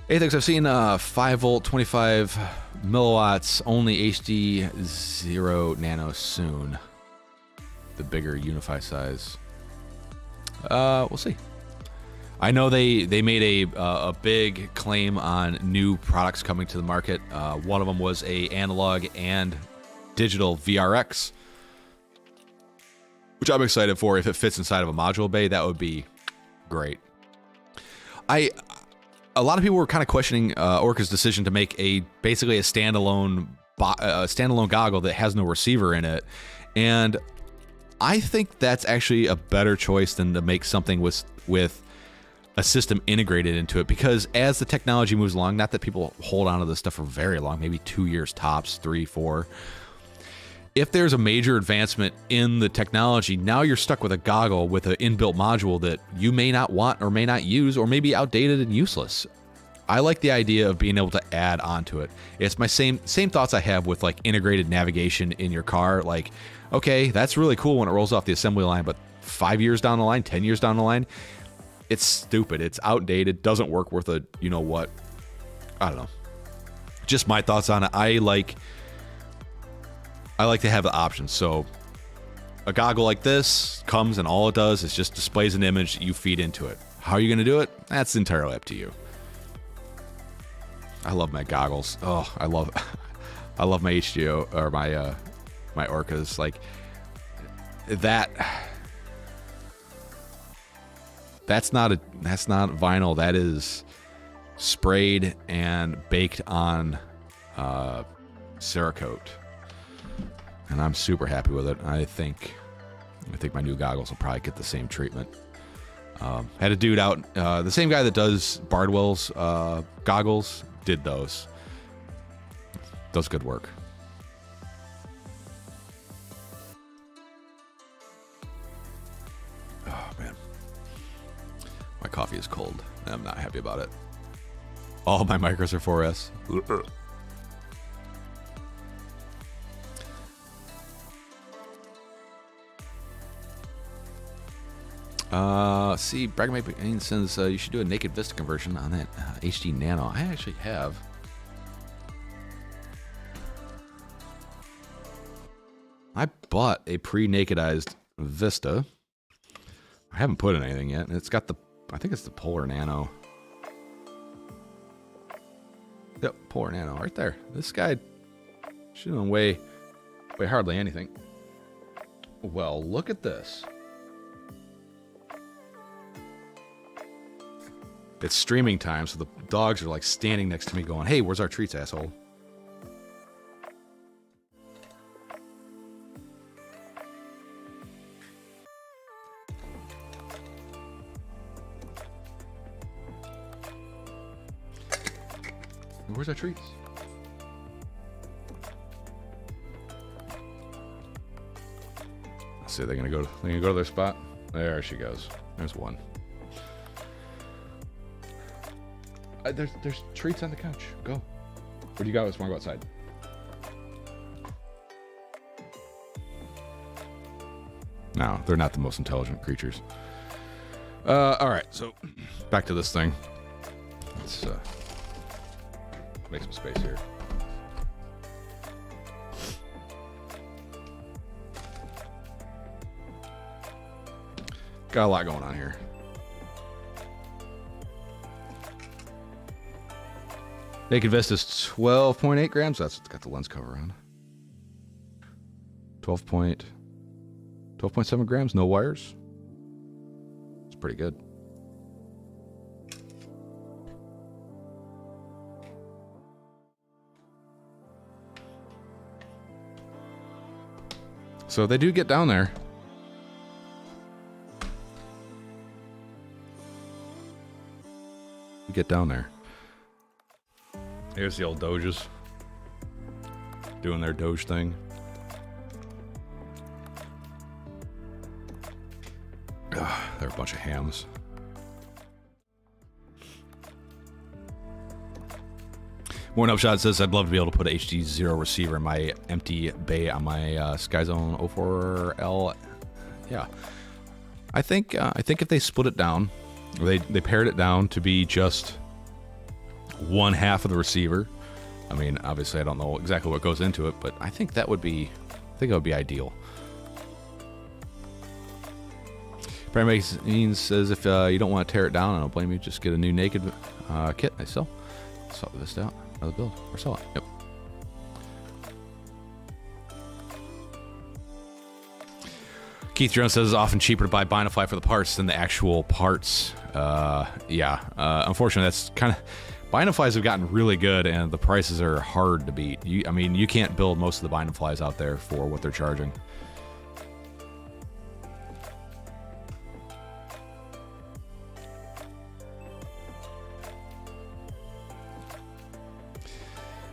Hey, thanks. I've seen 5 volt, 25 milliwatts, only HDZero Nano soon. The bigger Unify size. We'll see. I know they made a big claim on new products coming to the market. One of them was a analog and digital VRX, which I'm excited for. If it fits inside of a module bay, that would be great. A lot of people were kind of questioning Orca's decision to make basically a standalone goggle that has no receiver in it, and I think that's actually a better choice than to make something with a system integrated into it, because as the technology moves along, not that people hold on to this stuff for very long, maybe 2 years tops, 3, 4. If there's a major advancement in the technology, now you're stuck with a goggle with an inbuilt module that you may not want or may not use, or may be outdated and useless. I like the idea of being able to add onto it. It's my same thoughts I have with like integrated navigation in your car. Like, okay, that's really cool when it rolls off the assembly line, but 5 years down the line, 10 years down the line, it's stupid. It's outdated. Doesn't work worth a, you know what? I don't know. Just my thoughts on it. I like to have the options. So a goggle like this comes and all it does is just displays an image that you feed into it. How are you going to do it? That's entirely up to you. I love my goggles. Oh, I love my HDO or my Orcas. Like that. That's not vinyl. That is sprayed and baked on Cerakote. And I'm super happy with it. I think my new goggles will probably get the same treatment. Had a dude out, the same guy that does Bardwell's goggles did those. Does good work. Oh, man. My coffee is cold, and I'm not happy about it. All my micros are 4S. See, Bragmate says you should do a naked Vista conversion on that HD Nano. I actually have. I bought a pre-nakedized Vista. I haven't put in anything yet, and it's got the, I think it's the Polar Nano. Yep, Polar Nano, right there. This guy shouldn't weigh hardly anything. Well, look at this. It's streaming time, so the dogs are like standing next to me going, hey, where's our treats, asshole? Where's our treats? Let's see, they're gonna go to their spot. There she goes. There's one. There's treats on the couch. Go. Where do you go? Let's want to go outside. No, they're not the most intelligent creatures. All right, so back to this thing. Let's make some space here. Got a lot going on here. Naked Vista's 12.8 grams. That's what's got the lens cover on. 12.7 grams, no wires. It's pretty good. So they do get down there. Get down there. Here's the old Doges doing their Doge thing. Ugh, they're a bunch of hams. Morning Upshot says, I'd love to be able to put an HDZero receiver in my empty bay on my Skyzone 04L. Yeah. I think if they split it down, they pared it down to be just one half of the receiver. I mean, obviously I don't know exactly what goes into it, but I think that would be, ideal. Primary says if you don't want to tear it down, I don't blame you. Just get a new naked kit. I sell this out. Another build or sell it. Yep. Keith Jones says it's often cheaper to buy Betaflight for the parts than the actual parts. Yeah. Unfortunately, that's kind of. Betaflights have gotten really good, and the prices are hard to beat. I mean, you can't build most of the Betaflights out there for what they're charging.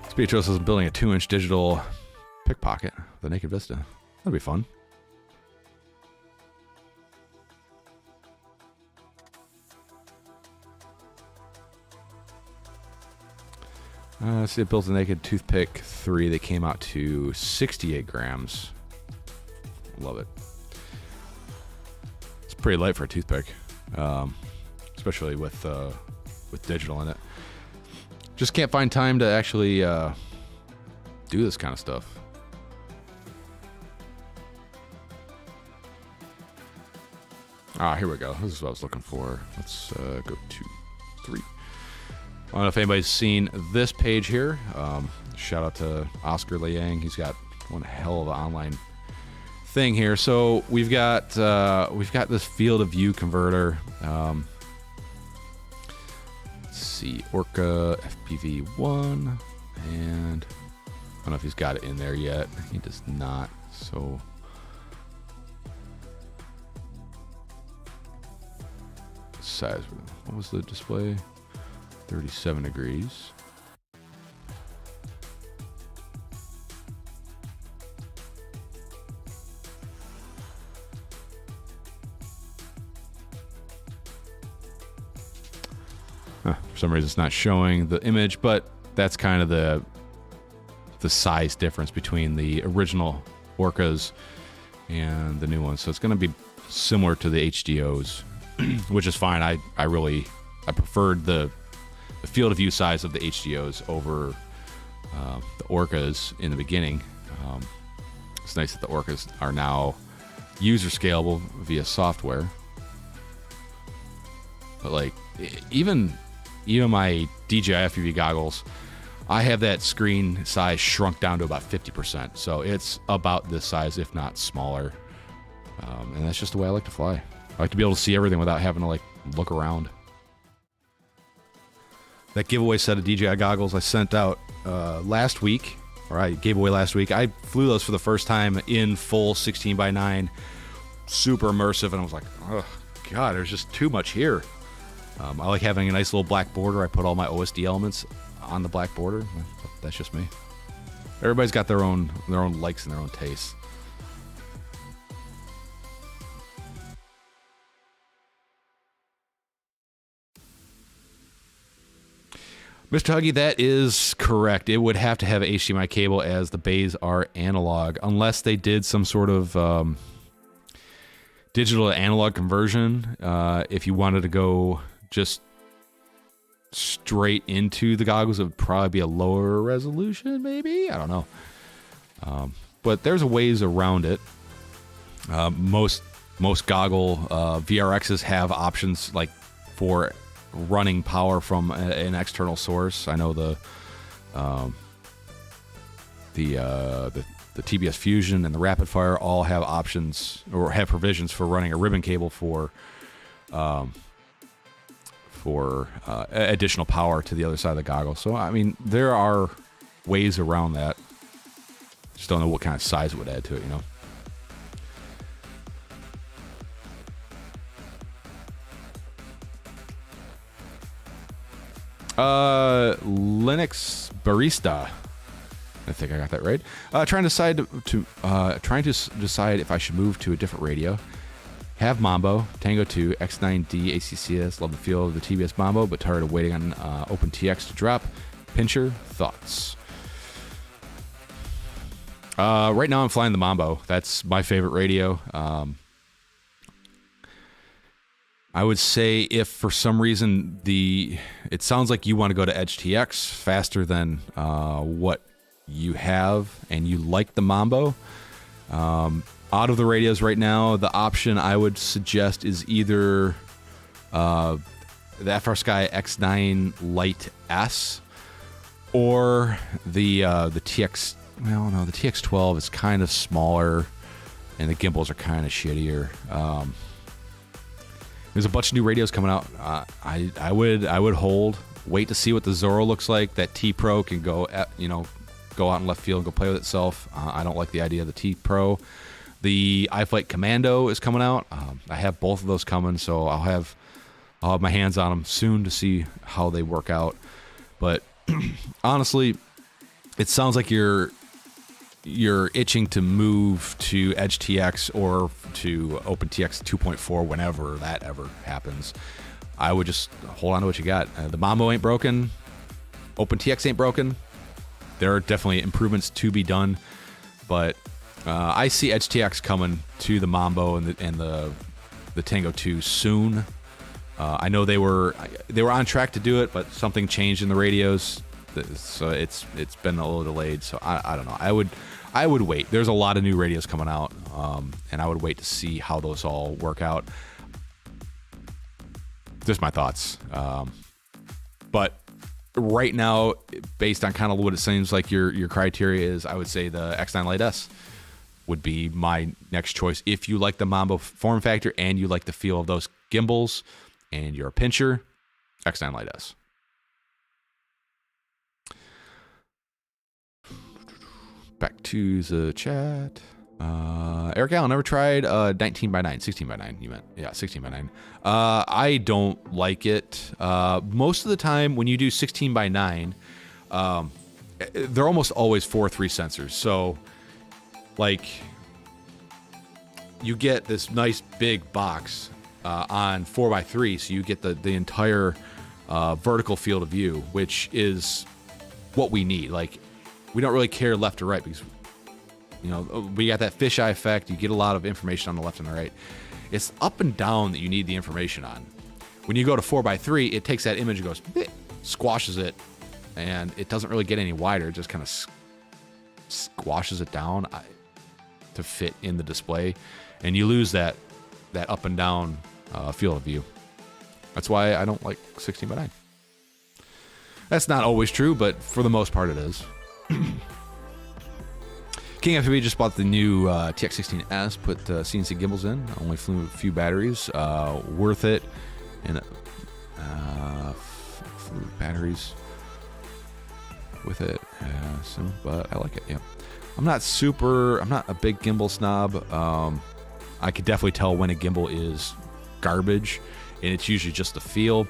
Speedtro says building a 2-inch digital pickpocket, the Naked Vista. That'd be fun. See, it builds a Naked Toothpick 3 that came out to 68 grams. Love it. It's pretty light for a toothpick, especially with digital in it. Just can't find time to actually do this kind of stuff. Ah, here we go. This is what I was looking for. Let's go to 3. I don't know if anybody's seen this page here. Shout out to Oscar Liang. He's got one hell of an online thing here. So we've got this field of view converter. Let's see, Orca FPV 1, and I don't know if he's got it in there yet. He does not. So size? What was the display? 37 degrees. For some reason it's not showing the image, but that's kind of the size difference between the original Orcas and the new ones. So it's going to be similar to the HDOs, which is fine. I preferred the field of view size of the HDOs over the Orcas in the beginning. It's nice that the Orcas are now user scalable via software. But like even my DJI FPV goggles, I have that screen size shrunk down to about 50%. So it's about this size, if not smaller. And that's just the way I like to fly. I like to be able to see everything without having to like look around. That giveaway set of DJI goggles I sent out last week, or I gave away last week. I flew those for the first time in full 16:9, super immersive, and I was like, oh God, there's just too much here. I like having a nice little black border. I put all my OSD elements on the black border. That's just me. Everybody's got their own likes and their own tastes. Mr. Huggy, that is correct. It would have to have an HDMI cable as the bays are analog, unless they did some sort of digital to analog conversion. If you wanted to go just straight into the goggles, it would probably be a lower resolution, maybe? I don't know. But there's a ways around it. Most goggle VRXs have options like for running power from an external source. I know the TBS Fusion and the Rapid Fire all have options or have provisions for running a ribbon cable for additional power to the other side of the goggle. So I mean, there are ways around that. Just don't know what kind of size it would add to it, you know. Linux Barista. I think I got that right. Trying to decide if I should move to a different radio. Have Mambo, Tango 2, X9D, ACCS. Love the feel of the TBS Mambo, but tired of waiting on OpenTX to drop. Pincher, thoughts? Right now I'm flying the Mambo. That's my favorite radio. I would say if for some reason it sounds like you want to go to EdgeTX faster than what you have and you like the Mambo, out of the radios right now, the option I would suggest is either the FrSky X9 Lite S or the TX. Well, no, the TX12 is kind of smaller and the gimbals are kind of shittier. There's a bunch of new radios coming out. I would wait to see what the Zorro looks like. That T Pro can go out in left field and go play with itself. I don't like the idea of the T Pro. The iFlight Commando is coming out. I have both of those coming, so I'll have my hands on them soon to see how they work out. But honestly, it sounds like you're itching to move to EdgeTX or to OpenTX 2.4 whenever that ever happens. I would just hold on to what you got. The Mambo ain't broken. OpenTX ain't broken. There are definitely improvements to be done, but I see EdgeTX coming to the Mambo and the Tango 2 soon. I know they were on track to do it, but something changed in the radios, so it's been a little delayed. So I don't know. I would wait. There's a lot of new radios coming out, and I would wait to see how those all work out. Just my thoughts. But right now, based on kind of what it seems like your criteria is, I would say the X9 Lite S would be my next choice. If you like the Mambo form factor and you like the feel of those gimbals and you're a pincher, X9 Lite S. Back to the chat. Eric Allen never tried 19 by 9, 16 by 9. You meant, yeah, 16 by 9. I don't like it. Most of the time when you do 16 by 9, they're almost always 4.3 sensors. So, like, you get this nice big box on 4x3, so you get the entire vertical field of view, which is what we need. Like, we don't really care left or right because, you know, we got that fisheye effect. You get a lot of information on the left and the right. It's up and down that you need the information on. When you go to 4x3, it takes that image and goes, squashes it, and it doesn't really get any wider. It just kind of squashes it down to fit in the display, and you lose that up and down field of view. That's why I don't like 16 by 9. That's not always true, but for the most part it is. King FPV just bought the new TX16S, put CNC gimbals in, only flew a few batteries, worth it, and flew batteries with it, but I like it, yeah. I'm not a big gimbal snob. I could definitely tell when a gimbal is garbage, and it's usually just the feel.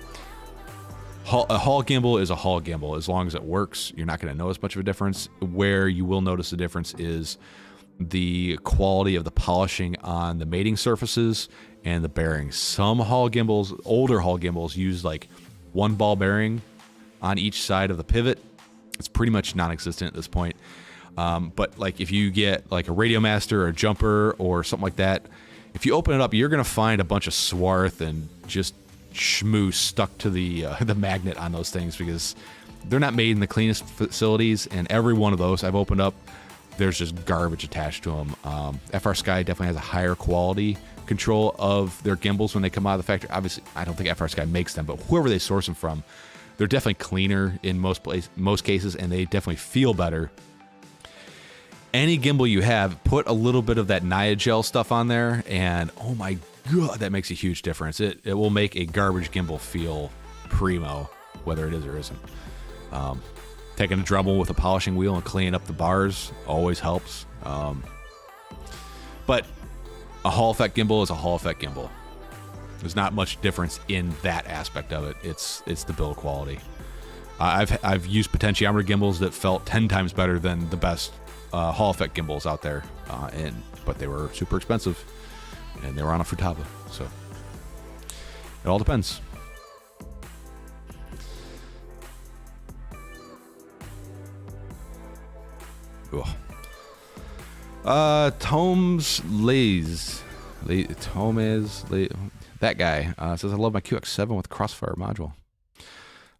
A Hall gimbal is a Hall gimbal. As long as it works, you're not going to notice much of a difference. Where you will notice a difference is the quality of the polishing on the mating surfaces and the bearings. Some Hall gimbals, older Hall gimbals, use like one ball bearing on each side of the pivot. It's pretty much non-existent at this point. But like if you get like a Radio Master or a Jumper or something like that, if you open it up, you're going to find a bunch of swarth and just schmoo stuck to the magnet on those things because they're not made in the cleanest facilities, and every one of those I've opened up, there's just garbage attached to them. FrSky definitely has a higher quality control of their gimbals when they come out of the factory. Obviously, I don't think FrSky makes them, but whoever they source them from, they're definitely cleaner in most cases, and they definitely feel better. Any gimbal you have, put a little bit of that Niagel stuff on there, and oh my god, that makes a huge difference. It will make a garbage gimbal feel primo, whether it is or isn't. Taking a Dremel with a polishing wheel and cleaning up the bars always helps. But a Hall effect gimbal is a Hall effect gimbal. There's not much difference in that aspect of it. It's the build quality. I've used potentiometer gimbals that felt 10 times better than the best Hall effect gimbals out there, but they were super expensive, and they were on a Futaba, so it all depends. Tomes Lays, that guy says, I love my QX7 with Crossfire module.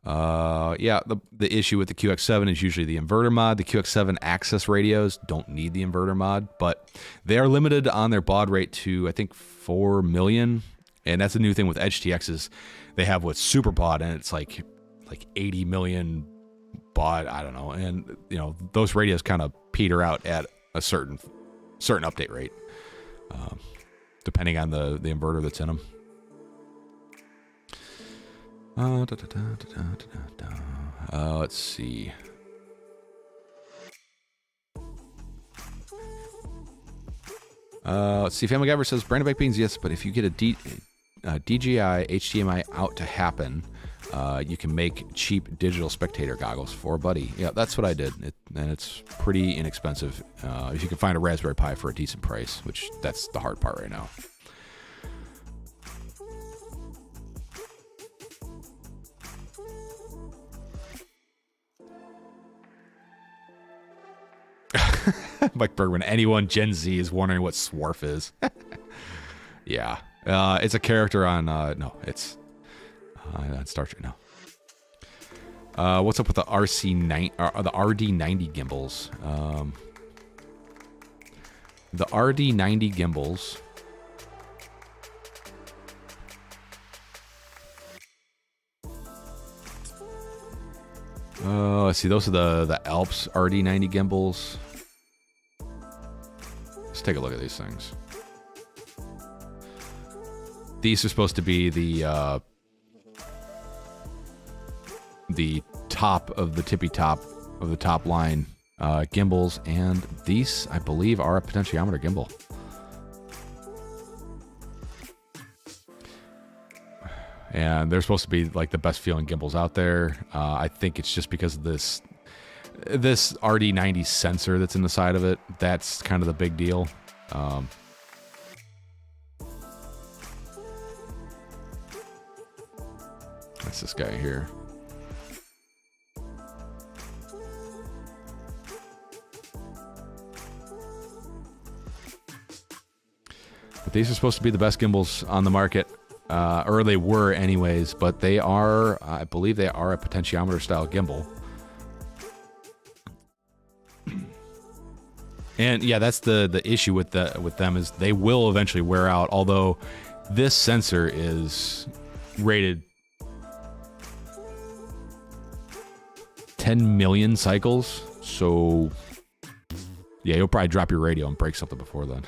Yeah, the issue with the QX7 is usually the inverter mod. The QX7 access radios don't need the inverter mod, but they are limited on their baud rate to, I think, 4 million. And that's the new thing with HTXs. They have what's super baud, and it's like 80 million baud, I don't know. And, you know, those radios kind of peter out at a certain update rate, depending on the inverter that's in them. Let's see. Let's see. Family Guy says, Brandon Baked Beans, yes, but if you get a DJI HDMI out to happen, you can make cheap digital spectator goggles for a buddy. Yeah, that's what I did, and it's pretty inexpensive. If you can find a Raspberry Pi for a decent price, which that's the hard part right now. Mike Bergman, anyone Gen Z is wondering what Swarf is. Yeah. It's a character on, no, it's on Star Trek now. What's up with the the RD90 gimbals? The RD90 gimbals. Let's see, those are the Alps RD90 gimbals. Let's take a look at these things. These are supposed to be the top of the tippy top of the top line gimbals, and these, I believe, are a potentiometer gimbal. And they're supposed to be like the best feeling gimbals out there. I think it's just because of this RD90 sensor that's in the side of it. That's kind of the big deal. That's this guy here. But these are supposed to be the best gimbals on the market. Or they were anyways, but they are, I believe they are a potentiometer style gimbal. And yeah, that's the issue with them is they will eventually wear out, although this sensor is rated 10 million cycles. So yeah, you'll probably drop your radio and break something before then.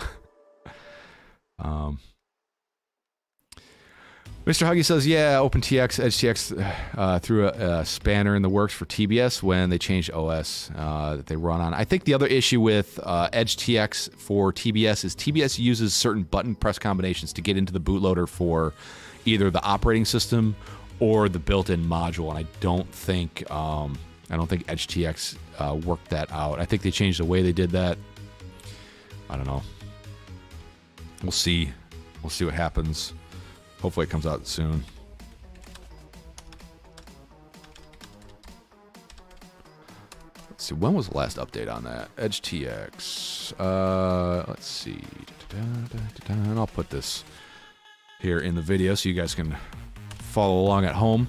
Mr. Huggy says, yeah, OpenTX, EdgeTX threw a spanner in the works for TBS when they changed OS that they run on. I think the other issue with EdgeTX for TBS is TBS uses certain button press combinations to get into the bootloader for either the operating system or the built-in module, and I don't think EdgeTX worked that out. I think they changed the way they did that. I don't know. We'll see. We'll see what happens. Hopefully it comes out soon. Let's see, when was the last update on that? EdgeTX. Let's see. And I'll put this here in the video so you guys can follow along at home.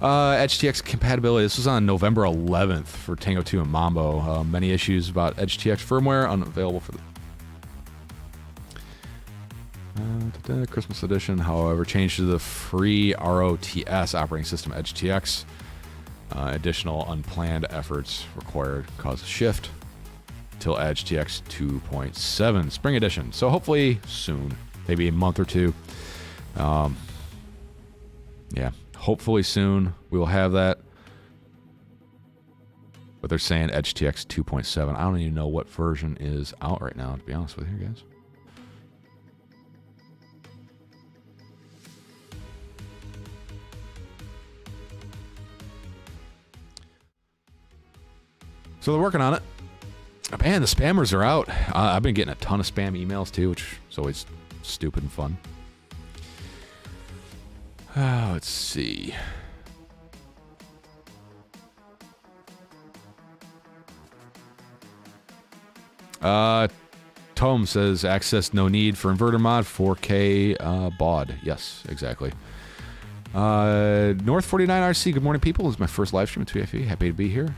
EdgeTX compatibility. This was on November 11th for Tango 2 and Mambo. Many issues about EdgeTX firmware unavailable for the Christmas edition, however, changed to the free ROTS operating system EdgeTX. Additional unplanned efforts required cause a shift till EdgeTX 2.7 spring edition. So hopefully soon, maybe a month or two. Yeah, hopefully soon we will have that. But they're saying EdgeTX 2.7. I don't even know what version is out right now, to be honest with you guys. So they're working on it. Man, the spammers are out. I've been getting a ton of spam emails too, which is always stupid and fun. Let's see. Tom says, access no need for inverter mod, 4K baud. Yes, exactly. North 49 RC, good morning, people. This is my first live stream at 2FE. Happy to be here.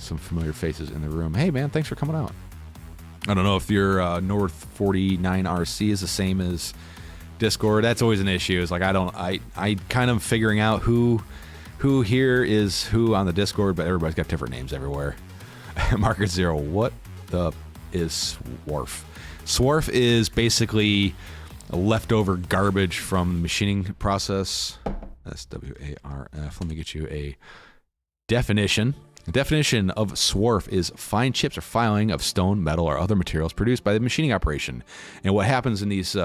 Some familiar faces in the room. Hey, man, thanks for coming out. I don't know if your North 49 RC is the same as Discord. That's always an issue. It's like I kind of figuring out who here is who on the Discord, but everybody's got different names everywhere. Market Zero, what the is Swarf? Swarf is basically a leftover garbage from the machining process. SWARF. Let me get you a definition. The definition of swarf is fine chips or filing of stone, metal, or other materials produced by the machining operation. And what happens in these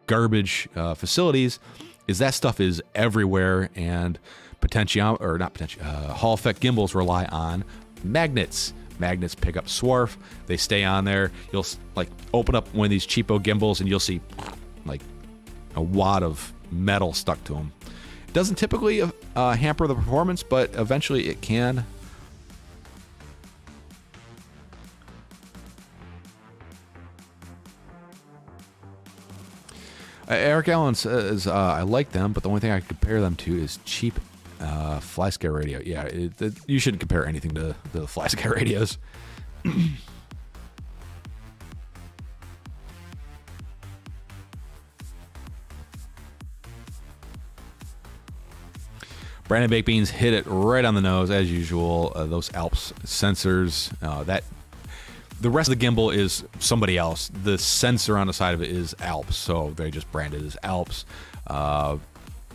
garbage facilities is that stuff is everywhere, and Hall effect gimbals rely on magnets. Magnets pick up swarf, they stay on there. You'll like open up one of these cheapo gimbals and you'll see like a wad of metal stuck to them. It doesn't typically hamper the performance, but eventually it can. Eric Allen says, I like them, but the only thing I compare them to is cheap fly scare radio. Yeah, you shouldn't compare anything to the fly scare radios. Brandon Baked Beans hit it right on the nose, as usual. Those Alps sensors, the rest of the gimbal is somebody else. The sensor on the side of it is Alps, so they just branded as Alps.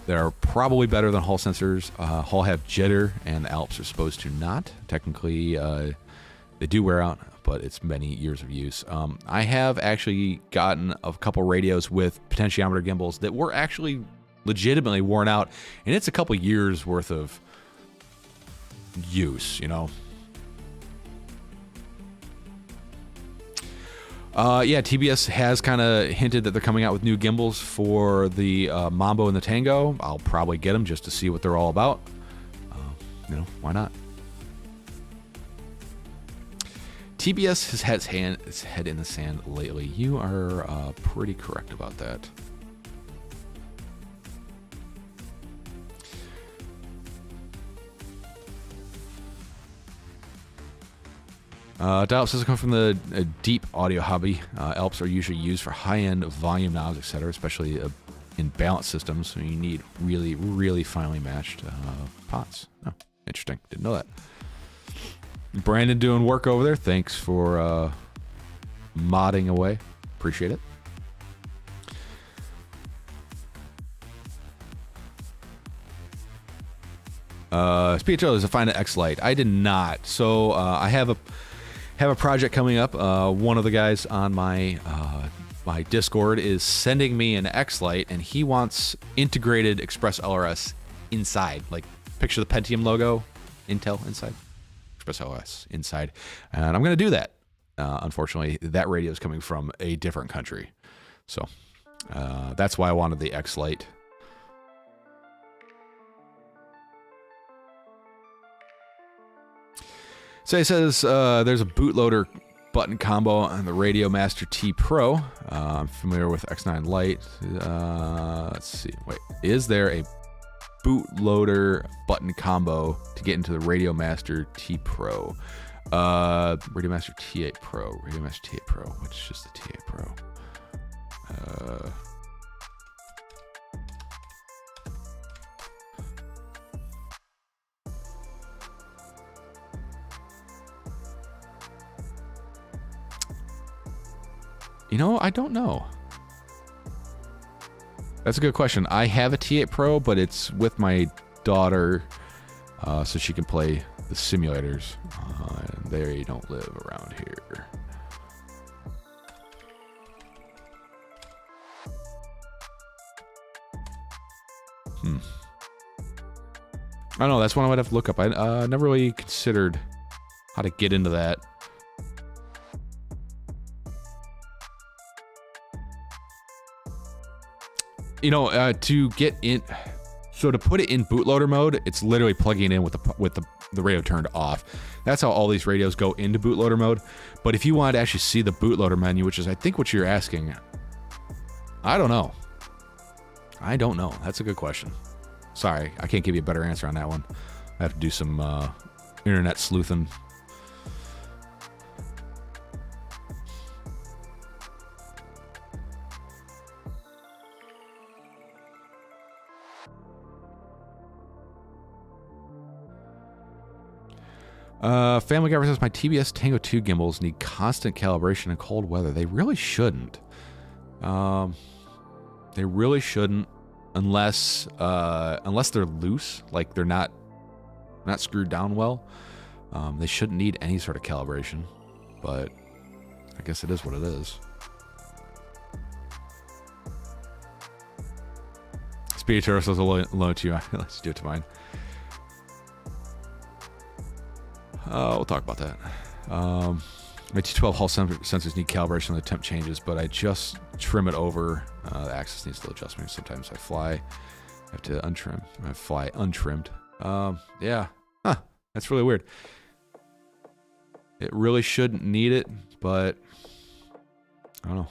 They're probably better than Hall sensors. Hall have jitter, and the Alps are supposed to not. Technically, they do wear out, but it's many years of use. I have actually gotten a couple radios with potentiometer gimbals that were actually legitimately worn out, and it's a couple years worth of use, you know. Yeah, TBS has kind of hinted that they're coming out with new gimbals for the Mambo and the Tango. I'll probably get them just to see what they're all about. You know, why not? TBS has had its head in the sand lately. You are pretty correct about that. Dial-up says come from the deep audio hobby. Alps are usually used for high-end volume knobs, etc., especially in balance systems. So you need really, really finely matched pots. Oh, interesting. Didn't know that. Brandon doing work over there. Thanks for modding away. Appreciate it. PL2 is a find an X Lite. I did not. So I have a project coming up. One of the guys on my my Discord is sending me an X Lite, and he wants integrated Express LRS inside. Like, picture the Pentium logo, Intel inside, Express LRS inside, and I'm going to do that. Unfortunately, that radio is coming from a different country, so that's why I wanted the X Lite. So he says there's a bootloader button combo on the Radio Master T Pro. I'm familiar with X9 Lite. Let's see. Wait, is there a bootloader button combo to get into the Radio Master T Pro? Radio Master T8 Pro. Radio Master T8 Pro. Which is the T8 Pro? You know, I don't know. That's a good question. I have a T8 Pro, but it's with my daughter, so she can play the simulators. And they don't live around here. I don't know. That's one I would have to look up. I never really considered how to get into that. You know, to get in, so to put it in bootloader mode, it's literally plugging it in with the radio turned off. That's how all these radios go into bootloader mode. But if you want to actually see the bootloader menu, which is I think what you're asking, I don't know. I don't know. That's a good question. Sorry, I can't give you a better answer on that one. I have to do some internet sleuthing. Family Guy says my TBS Tango 2 gimbals need constant calibration in cold weather. They really shouldn't. They really shouldn't, unless they're loose, like they're not screwed down well. They shouldn't need any sort of calibration, but I guess it is what it is. Speed Turtle says hello to you. Let's do it to mine. We'll talk about that. My T12 Hall sensors need calibration when the temp changes, but I just trim it over. The axis needs a little adjustment. Sometimes I have to untrim. I fly untrimmed. Yeah. Huh. That's really weird. It really shouldn't need it, but I don't know.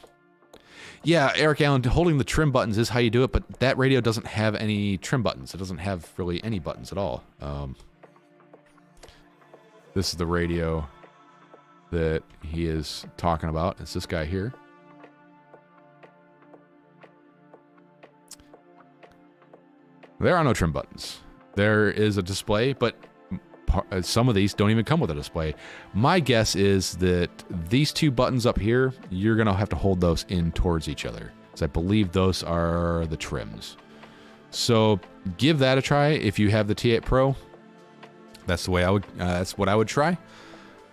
Yeah, Eric Allen, holding the trim buttons is how you do it, but that radio doesn't have any trim buttons. It doesn't have really any buttons at all. This is the radio that he is talking about. It's this guy here. There are no trim buttons. There is a display, but some of these don't even come with a display. My guess is that these two buttons up here, you're going to have to hold those in towards each other. So I believe those are the trims. So give that a try if you have the T8 Pro. That's the way I would. That's what I would try.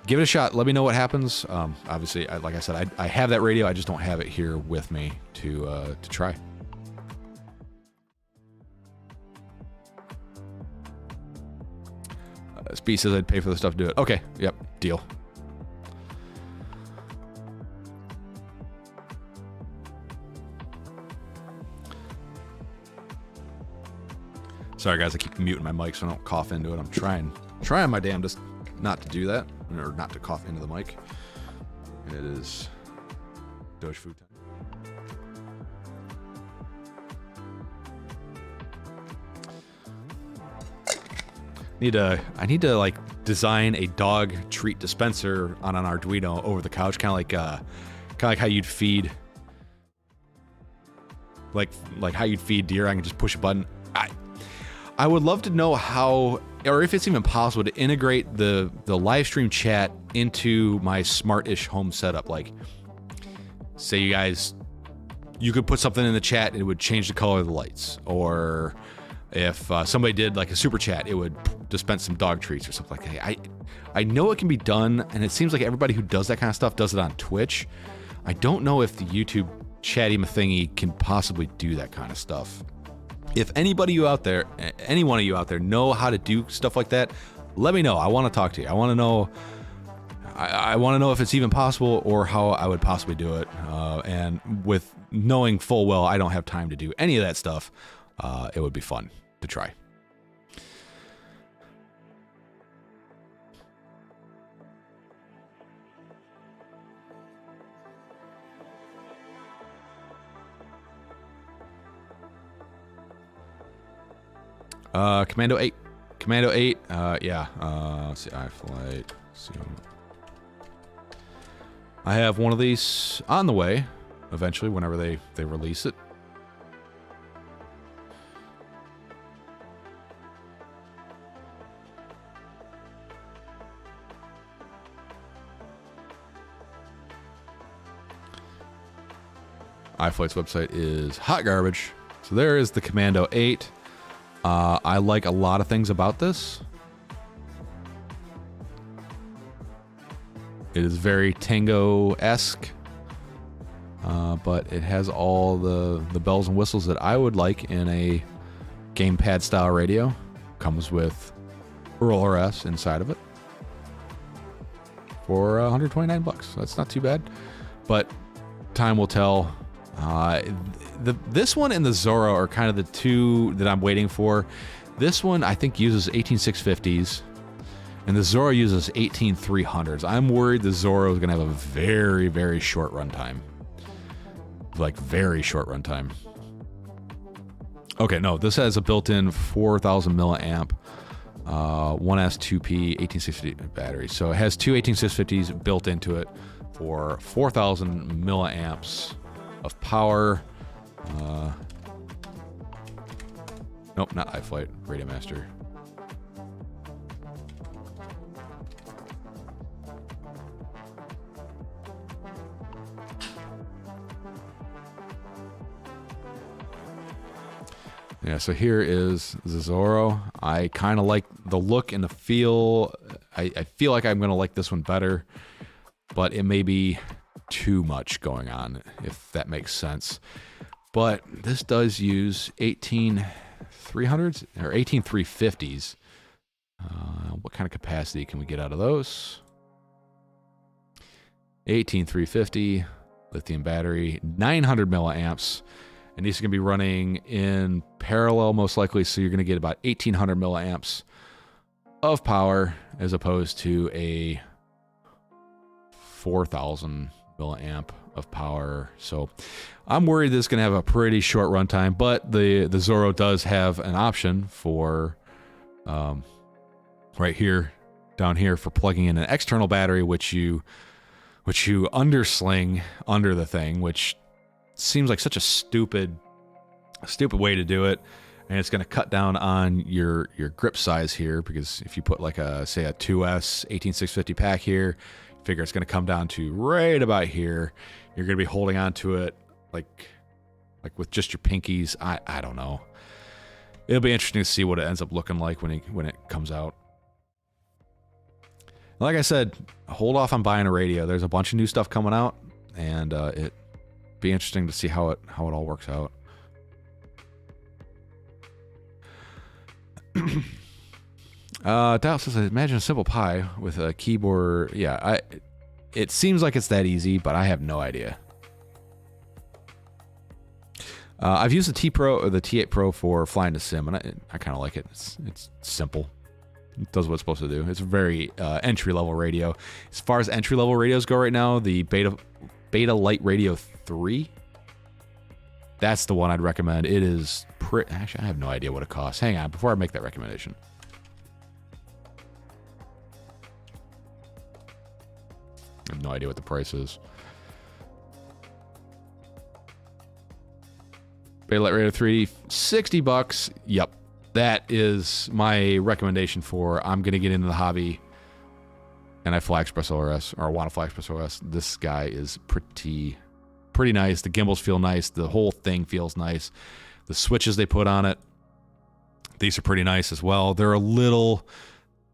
Give it a shot. Let me know what happens. Obviously, like I said, I have that radio. I just don't have it here with me to try. Speed says I'd pay for the stuff to do it. Okay. Yep. Deal. Sorry guys, I keep muting my mic so I don't cough into it. I'm trying my damnedest not to do that, or not to cough into the mic. It is Doge food time. I need to like design a dog treat dispenser on an Arduino over the couch, kind of like how you'd feed, like how you'd feed deer. I can just push a button. I would love to know how, or if it's even possible, to integrate the live stream chat into my smart-ish home setup. Like, say you could put something in the chat and it would change the color of the lights, or if somebody did like a super chat, it would dispense some dog treats or something like that. I know it can be done, and it seems like everybody who does that kind of stuff does it on Twitch. I don't know if the YouTube chatty thingy can possibly do that kind of stuff. If anybody out there, any one of you out there, know how to do stuff like that, let me know. I want to talk to you. I want to know. I want to know if it's even possible or how I would possibly do it. And with knowing full well I don't have time to do any of that stuff, it would be fun to try. Commando 8. Commando 8, yeah. Let's see, iFlight. I have one of these on the way, eventually, whenever they release it. iFlight's website is hot garbage. So there is the Commando 8. I like a lot of things about this. It is very Tango-esque, but it has all the bells and whistles that I would like in a gamepad style radio. Comes with Roller S inside of it for 129 bucks. That's not too bad, but time will tell. This one and the Zoro are kind of the two that I'm waiting for. This one I think uses 18650s, and the Zoro uses 18300s. I'm worried the Zoro is going to have a very, very short runtime. Like, very short runtime. Okay, no, this has a built-in 4000 milliamp 1S2P 18650 battery. So it has two 18650s built into it for 4000 milliamps of power. Nope, not iFlight, Radio Master. Yeah, so here is the Zoro. I kind of like the look and the feel. I feel like I'm going to like this one better, but it may be too much going on, if that makes sense. But this does use 18300s or 18350s. What kind of capacity can we get out of those? 18350 lithium battery, 900 milliamps. And these are going to be running in parallel, most likely, so you're going to get about 1,800 milliamps of power as opposed to a 4,000 milliamp of power. So I'm worried this is going to have a pretty short runtime, but the Zoro does have an option for right here, down here, for plugging in an external battery, which you undersling under the thing, which seems like such a stupid way to do it, and it's going to cut down on your grip size here, because if you put like say a 2S 18650 pack here, figure it's going to come down to right about here. You're going to be holding on to it like with just your pinkies. I don't know. it'll be interesting to see what it ends up looking like when it comes out. Like I said, hold off on buying a radio. There's a bunch of new stuff coming out, and it'd be interesting to see how it all works out. Dial says, imagine a simple Pi with a keyboard. Yeah, it seems like it's that easy, but I have no idea. I've used the T Pro or the T8 Pro for flying the sim, and I kind of like it. It's simple. It does what it's supposed to do. It's a very entry-level radio. As far as entry-level radios go right now, the Betaflight Radio 3, that's the one I'd recommend. It is actually, I have no idea what it costs. Hang on, before I make that recommendation. I have no idea what the price is. Betaflight Radio 3, $60. Yep. That is my recommendation for I'm going to get into the hobby and I fly Express LRS or want to fly Express LRS. This guy is pretty nice. The gimbals feel nice. The whole thing feels nice. The switches they put on it, these are pretty nice as well. They're a little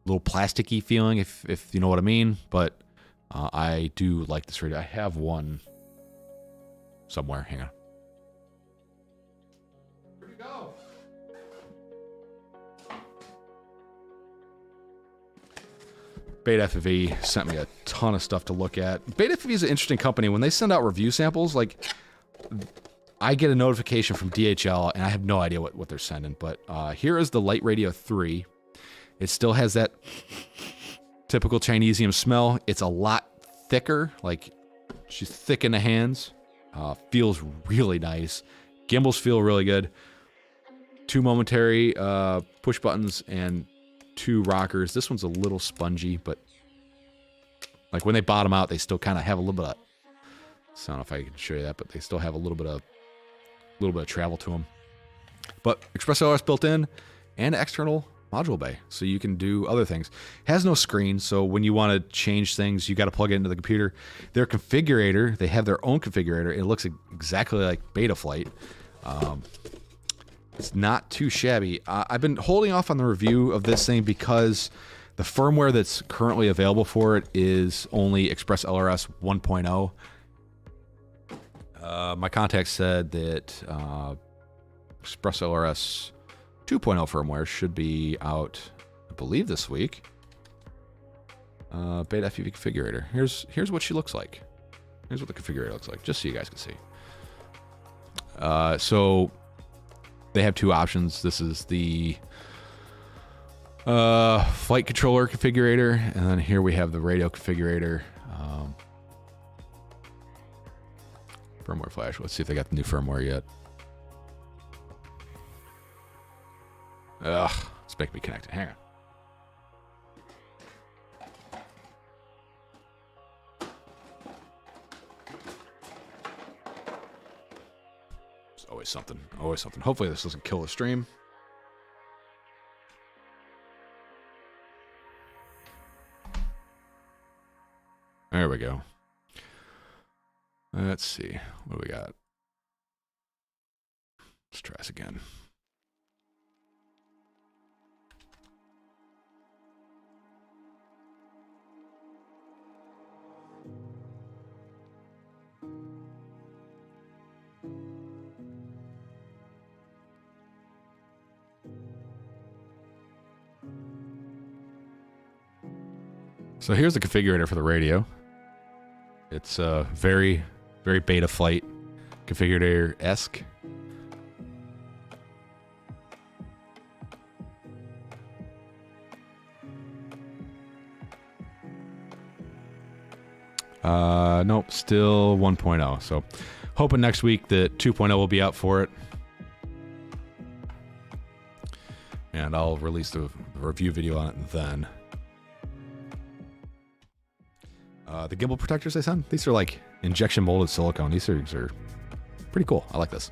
plasticky feeling, if you know what I mean, but I do like this radio. I have one somewhere. Hang on. Where'd you go? BetaFPV sent me a ton of stuff to look at. BetaFPV is an interesting company. When they send out review samples, like, I get a notification from DHL, and I have no idea what they're sending. But here is the Light Radio 3. It still has that typical Chinesium smell. It's a lot thicker. Like, she's thick in the hands. Feels really nice. Gimbals feel really good. 2 momentary push buttons and 2 rockers. This one's a little spongy, but like when they bottom out, they still kind of have a little bit of, I don't know if I can show you that, but they still have a little bit of travel to them. But Express LRS built in and external module bay, so you can do other things. Has no screen, so when you want to change things, you got to plug it into the computer. Their configurator, they have their own configurator. It looks exactly like Betaflight. It's not too shabby. I've been holding off on the review of this thing because the firmware that's currently available for it is only Express LRS 1.0. My contact said that Express LRS 2.0 firmware should be out, I believe, this week. BetaFPV configurator. Here's what she looks like. Here's what the configurator looks like, just so you guys can see. So they have 2 options. This is the flight controller configurator, and then here we have the radio configurator. Firmware flash. Let's see if they got the new firmware yet. Ugh, it's making me connect it. Hang on. There's always something. Always something. Hopefully this doesn't kill the stream. There we go. Let's see. What do we got? Let's try this again. So here's the configurator for the radio. It's very, very Betaflight configurator-esque. Nope, still 1.0. So hoping next week that 2.0 will be out for it. And I'll release the review video on it then. The gimbal protectors they send, these are like injection molded silicone. These are pretty cool. I like this.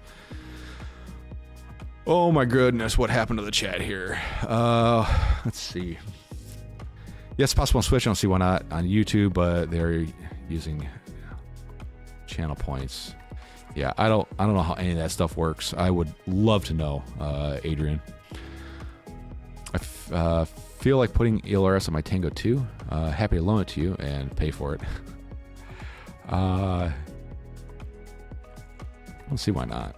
Oh my goodness, what happened to the chat here? Let's see. Yes, possible on Switch. I don't see why not on YouTube, but they're using channel points. Yeah, I don't know how any of that stuff works. I would love to know, Adrian. Feel like putting ELRS on my Tango 2. Happy to loan it to you and pay for it. Let's see why not.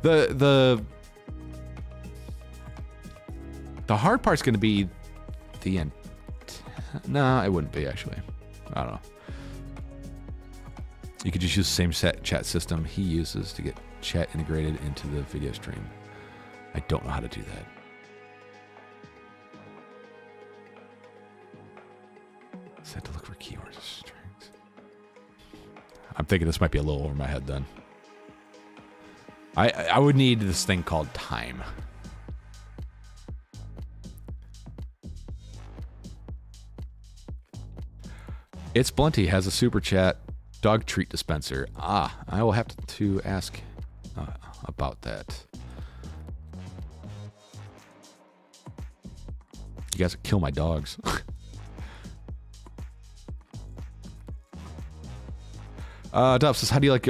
The hard part's going to be the end. No, it wouldn't be actually. I don't know. You could just use the same chat system he uses to get chat integrated into the video stream. I don't know how to do that. Set to look for keywords or strings. I'm thinking this might be a little over my head then. I would need this thing called time. It's Blunty has a super chat dog treat dispenser. I will have to ask about that. You guys kill my dogs. Duff says, how do you like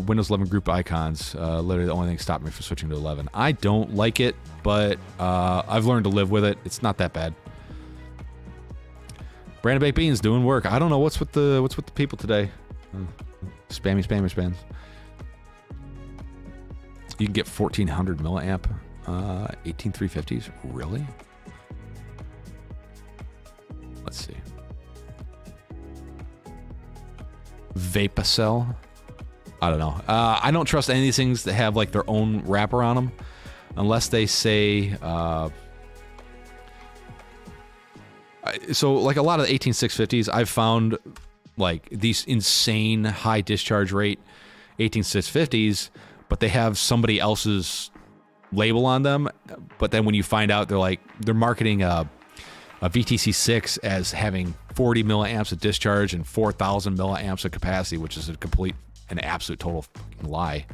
Windows 11 group icons? Literally the only thing stopping me from switching to 11. I don't like it, but I've learned to live with it. It's not that bad. Brandon Baked Beans doing work. I don't know what's with the people today. Spams. You can get 1400 milliamp 18350s. Really? Let's see. Vapacell. I don't know. I don't trust any of these things that have like their own wrapper on them, unless they say. So like a lot of the 18650s, I've found like these insane high discharge rate 18650s, but they have somebody else's label on them. But then when you find out, they're marketing a VTC6 as having 40 milliamps of discharge and 4,000 milliamps of capacity, which is an absolute total fucking lie.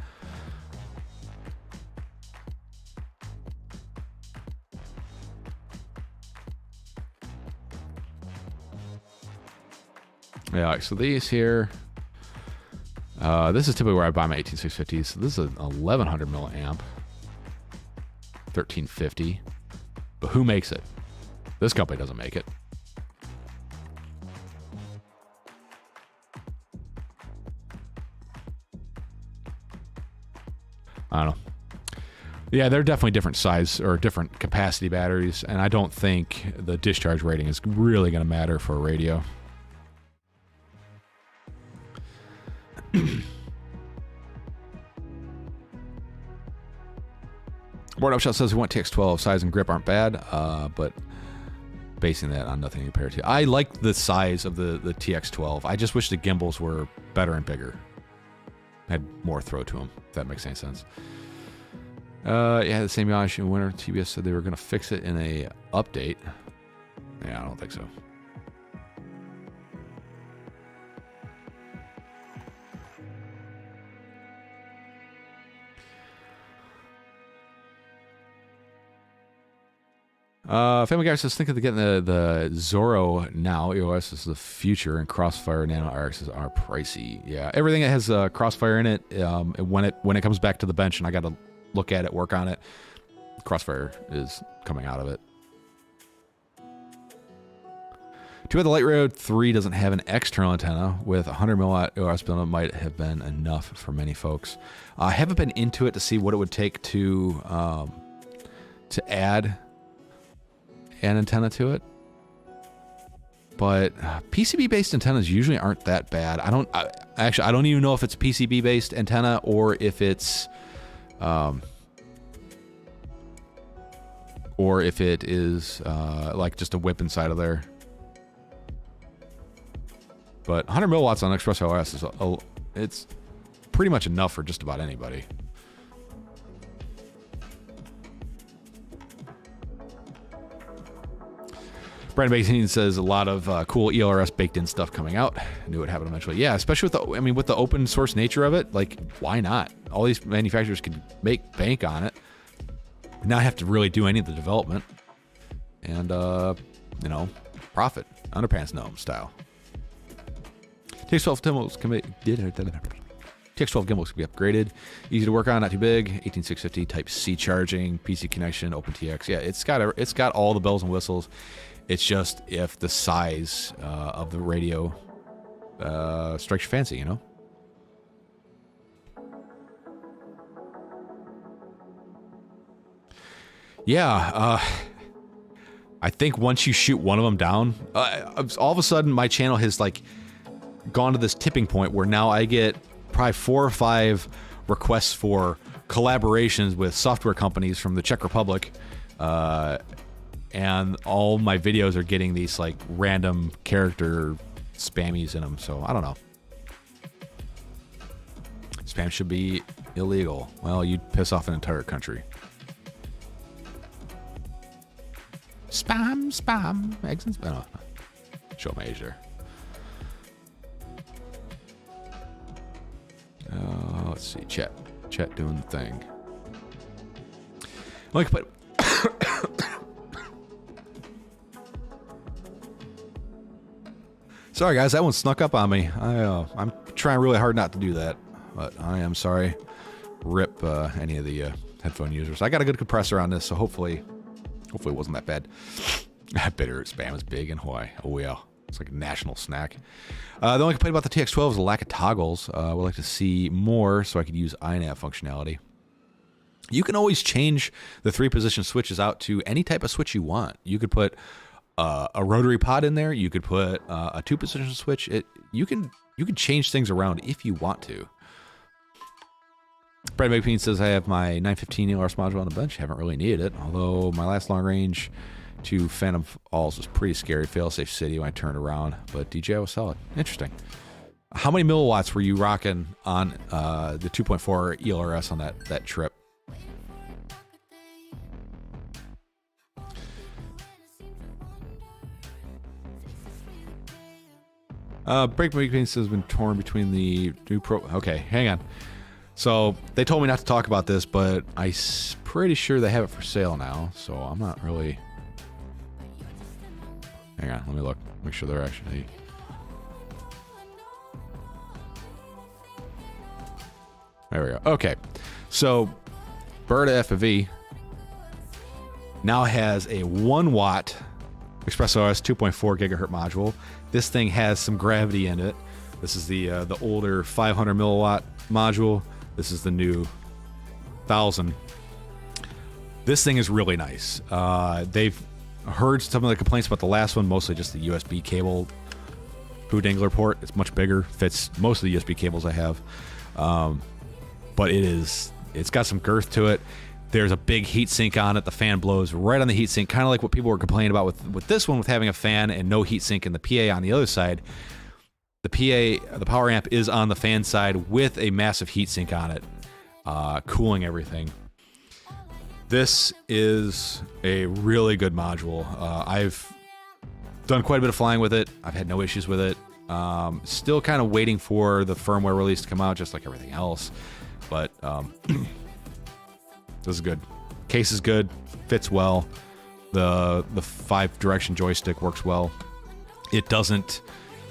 Yeah, so these here, this is typically where I buy my 18650s. So this is an 1100 milliamp, 1350. But who makes it? This company doesn't make it. I don't know. Yeah, they're definitely different size or different capacity batteries, and I don't think the discharge rating is really going to matter for a radio. Board Upshot says we want TX12. Size and grip aren't bad, but basing that on nothing to compare to. I like the size of the TX12. I just wish the gimbals were better and bigger. Had more throw to them, if that makes any sense. Yeah, the same issue in winter. TBS said they were going to fix it in a update. Yeah, I don't think so. Family Guy says, think of getting the Zorro now. EOS is the future, and Crossfire Nano RXs are pricey. Yeah, everything that has Crossfire in it, when it comes back to the bench, and I got to look at it, work on it, Crossfire is coming out of it. Too bad the Light Rail 3 doesn't have an external antenna. With 100 milliwatt EOS build, it might have been enough for many folks. I haven't been into it to see what it would take to add an antenna to it, but PCB based antennas usually aren't that bad. I don't even know if it's a PCB based antenna or if it is like just a whip inside of there. But 100 milliwatts on Express OS is it's pretty much enough for just about anybody. Brandon Basin says a lot of cool ELRS baked in stuff coming out. I knew it would happen eventually. Yeah, especially with the open source nature of it. Like, why not? All these manufacturers can make bank on it, not have to really do any of the development, and profit underpants gnome style. Takes 12 demos. TX12 gimbals can be upgraded. Easy to work on, not too big. 18650 Type C charging, PC connection, OpenTX. Yeah, it's got all the bells and whistles. It's just if the size of the radio strikes your fancy, you know. Yeah, I think once you shoot one of them down, all of a sudden my channel has like gone to this tipping point where now I get probably 4 or 5 requests for collaborations with software companies from the Czech Republic, and all my videos are getting these like random character spammies in them. So I don't know. Spam should be illegal. Well, you'd piss off an entire country. Spam, eggs and spam. Oh, show my age there. Let's see, chat doing the thing. Like, but sorry guys, that one snuck up on me. I'm trying really hard not to do that, but I am sorry. Rip any of the headphone users. I got a good compressor on this, so hopefully it wasn't that bad. Bitter spam is big in Hawaii. Oh yeah, it's like a national snack. The only complaint about the TX12 is the lack of toggles. I would like to see more so I could use iNav functionality. You can always change the 3-position switches out to any type of switch you want. You could put a rotary pod in there. You could put a 2-position switch. You can change things around if you want to. Brad McPean says, I have my 915 ELRS module on the bench. Haven't really needed it, although my last long range to Phantom Alls was pretty scary. Failsafe City when I turned around, but DJI was solid. Interesting. How many milliwatts were you rocking on the 2.4 ELRS on that trip? Break McPean says, been torn between the new pro. Okay, hang on. So they told me not to talk about this, but I'm pretty sure they have it for sale now. So I'm not really. Hang on, let me look. Make sure they're actually. There we go. Okay, so BetaFPV now has a 1-watt ExpressOS 2.4 gigahertz module. This thing has some gravity in it. This is the older 500 milliwatt module. This is the new 1000. This thing is really nice. They've heard some of the complaints about the last one, mostly just the USB cable boot dangler port. It's much bigger, fits most of the USB cables I have. But it's got some girth to it. There's a big heat sink on it. The fan blows right on the heat sink, kind of like what people were complaining about with this one, with having a fan and no heat sink and the PA on the other side. The PA, the power amp, is on the fan side with a massive heatsink on it, cooling everything. This is a really good module. I've done quite a bit of flying with it. I've had no issues with it. Still kind of waiting for the firmware release to come out, just like everything else. But this is good. Case is good. Fits well. The 5-direction joystick works well. It doesn't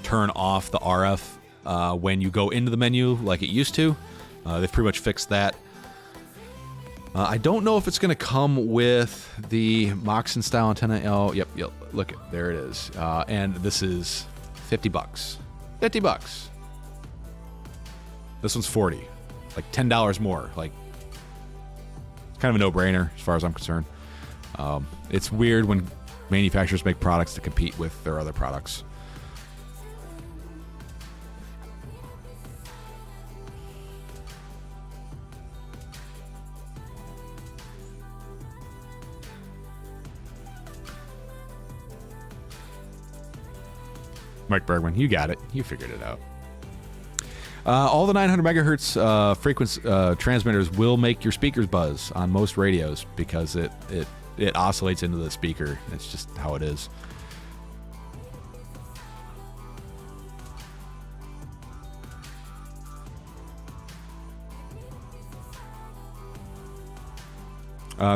turn off the RF when you go into the menu like it used to. They've pretty much fixed that. I don't know if it's going to come with the Moxon style antenna. Oh, yep. Look, there it is. And this is $50. $50. This one's $40. Like $10 more. Like, it's kind of a no-brainer as far as I'm concerned. It's weird when manufacturers make products to compete with their other products. Mike Bergman, you got it. You figured it out. All the 900 megahertz frequency transmitters will make your speakers buzz on most radios because it oscillates into the speaker. It's just how it is.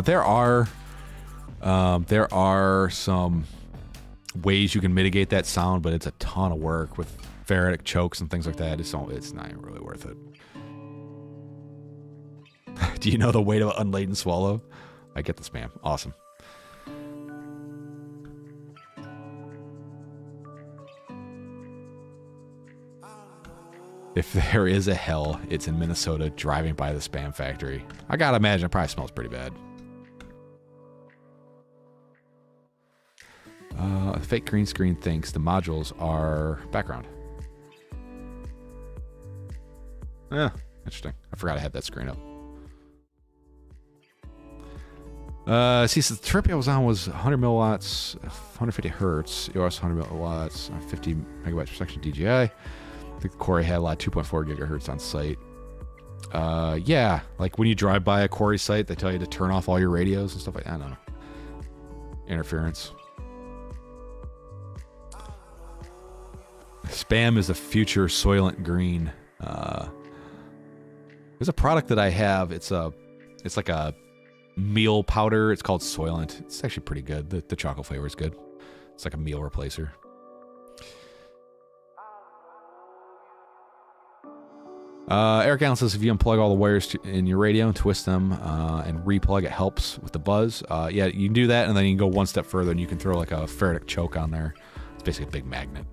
There are some ways you can mitigate that sound, but it's a ton of work with ferritic chokes and things like that. It's not even really worth it. Do you know the weight of an unladen swallow? I get the spam. Awesome. If there is a hell, it's in Minnesota driving by the spam factory. I gotta imagine it probably smells pretty bad. The fake green screen thinks the modules are background. Yeah, interesting. I forgot I had that screen up. See, so the trip I was on was 100 milliwatts, 150 hertz, EOS 100 milliwatts, 50 megabytes per section DJI. I think the Quarry had a lot of 2.4 gigahertz on site. Yeah, like when you drive by a Quarry site, they tell you to turn off all your radios and stuff like that. I don't know. Interference. Spam is the future Soylent Green. There's a product that I have. It's like a meal powder. It's called Soylent. It's actually pretty good. The chocolate flavor is good. It's like a meal replacer. Eric Allen says if you unplug all the wires in your radio and twist them and replug, it helps with the buzz. Yeah, you can do that, and then you can go one step further and you can throw like a Faraday choke on there. It's basically a big magnet.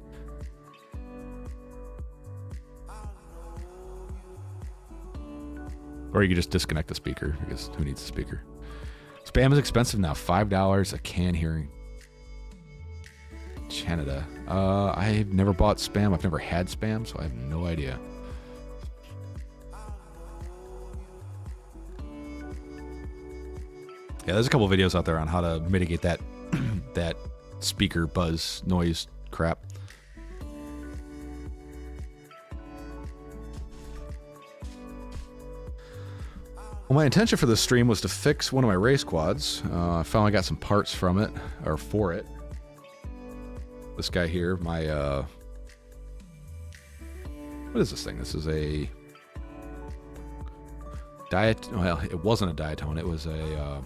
Or you could just disconnect the speaker, because who needs a speaker? Spam is expensive now, $5 a can here in Canada. I've never bought spam. I've never had spam, so I have no idea. Yeah, there's a couple videos out there on how to mitigate that that speaker buzz noise crap. Well, my intention for this stream was to fix one of my race quads. I finally got some parts from it, or for it. This guy here, my, what is this thing? This is a well, it wasn't a diatone, it was a,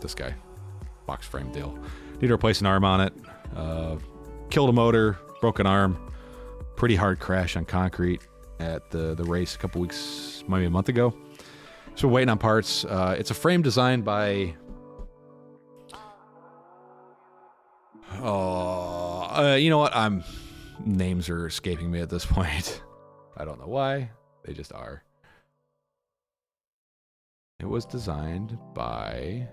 this guy, box frame deal. Need to replace an arm on it. Killed a motor, broke an arm, pretty hard crash on concrete at the race a couple weeks, maybe a month ago. So we're waiting on parts. It's a frame designed by... you know what? Names are escaping me at this point. I don't know why. They just are. It was designed by...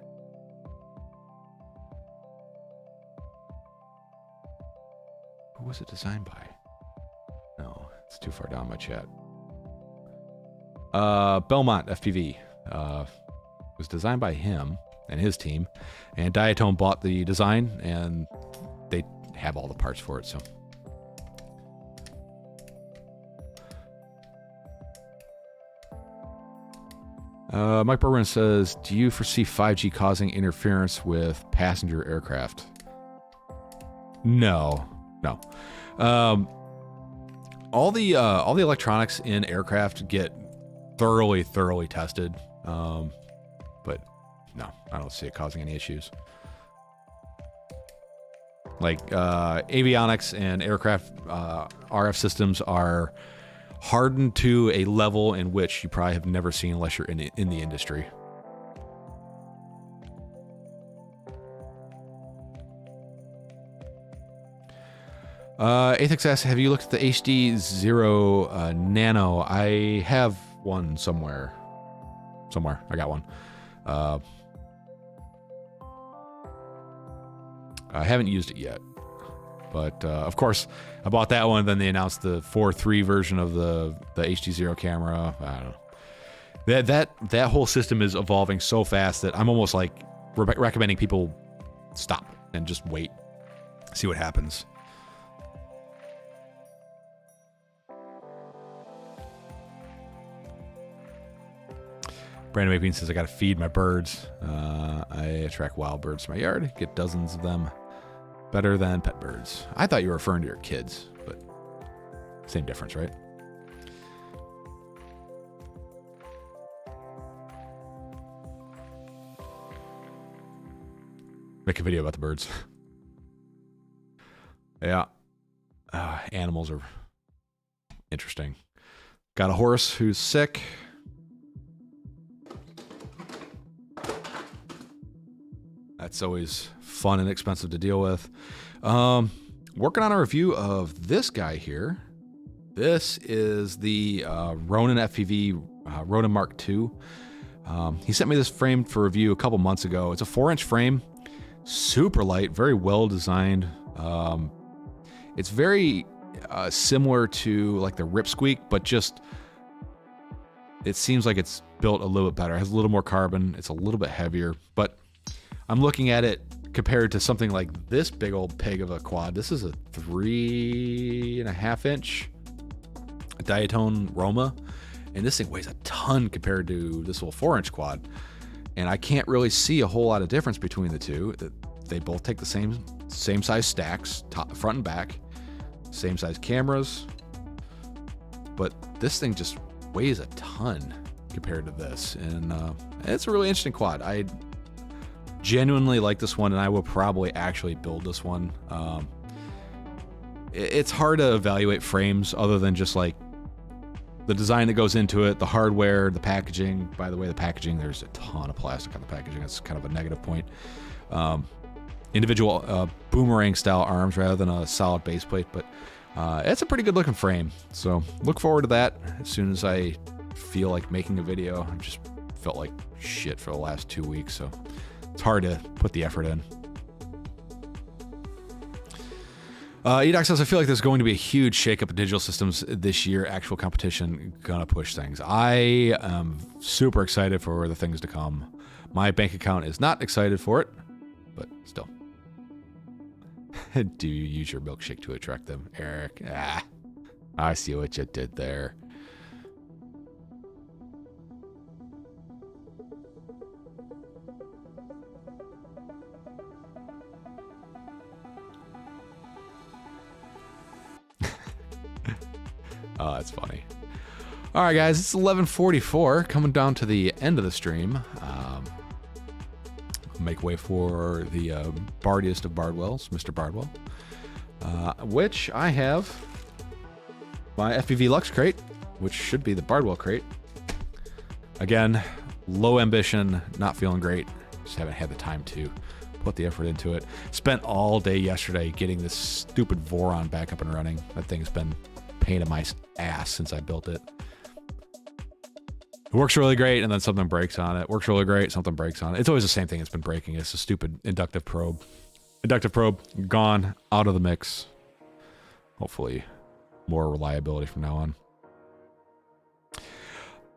Who was it designed by? No, it's too far down my chat. Belmont FPV was designed by him and his team, and Diatone bought the design, and they have all the parts for it. So Mike Berwin says, do you foresee 5G causing interference with passenger aircraft? No. All the electronics in aircraft get thoroughly tested, but no, I don't see it causing any issues. Like avionics and aircraft RF systems are hardened to a level in which you probably have never seen unless you're in the industry. Athix asks, have you looked at the HDZero Nano? I have one somewhere. I got one. I haven't used it yet, but of course I bought that one. Then they announced the 4.3 version of the HDZero camera. I don't know. That whole system is evolving so fast that I'm almost like recommending people stop and just wait, see what happens. Brandon McBean says, I gotta feed my birds. I attract wild birds to my yard, get dozens of them. Better than pet birds. I thought you were referring to your kids, but same difference, right? Make a video about the birds. Yeah. Animals are interesting. Got a horse who's sick. That's always fun and expensive to deal with. Working on a review of this guy here. This is the Ronin FPV Ronin Mark II. He sent me this frame for review a couple months ago. It's a 4-inch frame, super light, very well designed. It's very similar to like the Ripsqueak, but just it seems like it's built a little bit better. It has a little more carbon. It's a little bit heavier, but I'm looking at it compared to something like this big old pig of a quad. This is a 3.5-inch diatone Roma, and this thing weighs a ton compared to this little 4-inch quad. And I can't really see a whole lot of difference between the two. They both take the same size stacks, top, front and back, same size cameras, but this thing just weighs a ton compared to this. And it's a really interesting quad. I genuinely like this one, and I will probably actually build this one. It's hard to evaluate frames other than just like the design that goes into it, the hardware, the packaging. By the way, the packaging, there's a ton of plastic on the packaging. That's kind of a negative point. Individual boomerang style arms rather than a solid base plate, but it's a pretty good looking frame. So look forward to that as soon as I feel like making a video. I just felt like shit for the last 2 weeks, so it's hard to put the effort in. Edoc says, I feel like there's going to be a huge shakeup in digital systems this year. Actual competition gonna push things. I am super excited for the things to come. My bank account is not excited for it, but still. Do you use your milkshake to attract them, Eric? I see what you did there. Oh, that's funny. All right, guys, it's 11:44, coming down to the end of the stream. Make way for the bardiest of Bardwells, Mr. Bardwell, which I have my FPV Lux crate, which should be the Bardwell crate. Again, low ambition, not feeling great. Just haven't had the time to put the effort into it. Spent all day yesterday getting this stupid Voron back up and running. That thing's been pain in my ass since I built it. It works really great, and then something breaks on it. Works really great, something breaks on it. It's always the same thing that's been breaking. It's a stupid inductive probe. Inductive probe, gone, out of the mix. Hopefully, more reliability from now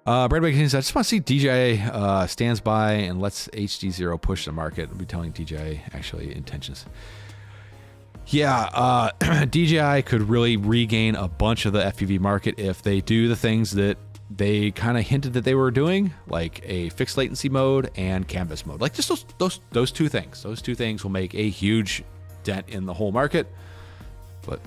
on. Brad Bacon says, I just want to see DJI stands by and lets HDZero push the market. I'll be telling DJI actually intentions. Yeah, DJI could really regain a bunch of the FPV market if they do the things that they kind of hinted that they were doing, like a fixed latency mode and canvas mode. Like just those two things. Those two things will make a huge dent in the whole market. But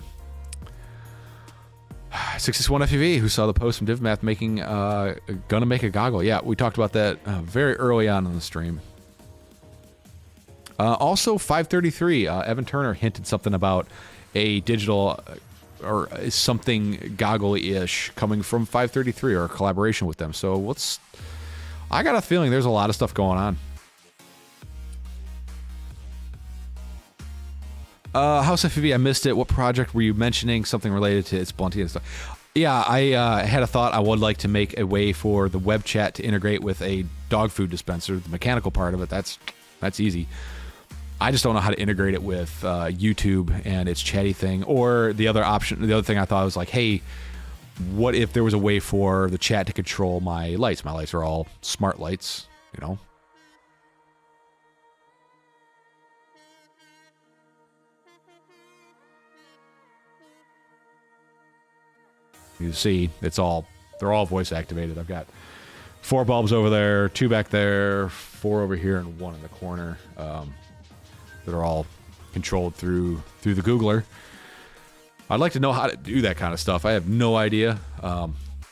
61 FPV, who saw the post from DivMath making gonna make a goggle. Yeah, we talked about that very early on in the stream. Also 533, Evan Turner hinted something about a digital or something goggle-ish coming from 533 or a collaboration with them. So I got a feeling there's a lot of stuff going on. House FPV, I missed it. What project were you mentioning? Something related to its blunting and stuff. Yeah, I had a thought. I would like to make a way for the web chat to integrate with a dog food dispenser. The mechanical part of it, that's easy. I just don't know how to integrate it with YouTube and its chatty thing. Or the other option, the other thing I thought was like, hey, what if there was a way for the chat to control my lights? My lights are all smart lights, you know. You see, they're all voice activated. I've got 4 bulbs over there, 2 back there, 4 over here, and 1 in the corner. That are all controlled through the Googler. I'd like to know how to do that kind of stuff. I have no idea.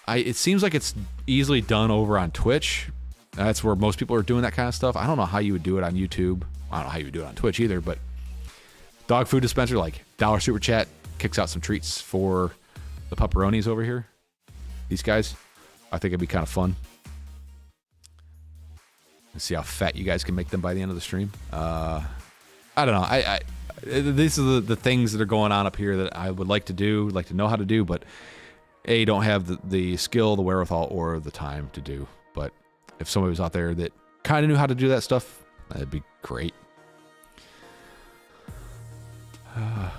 It seems like it's easily done over on Twitch. That's where most people are doing that kind of stuff. I don't know how you would do it on YouTube. I don't know how you would do it on Twitch either, but dog food dispenser, like $1 super chat, kicks out some treats for the pepperonis over here. These guys, I think it'd be kind of fun. Let's see how fat you guys can make them by the end of the stream. I don't know. These are the things that are going on up here that I would like to do, like to know how to do, but A, don't have the skill, the wherewithal, or the time to do. But if somebody was out there that kind of knew how to do that stuff, that'd be great.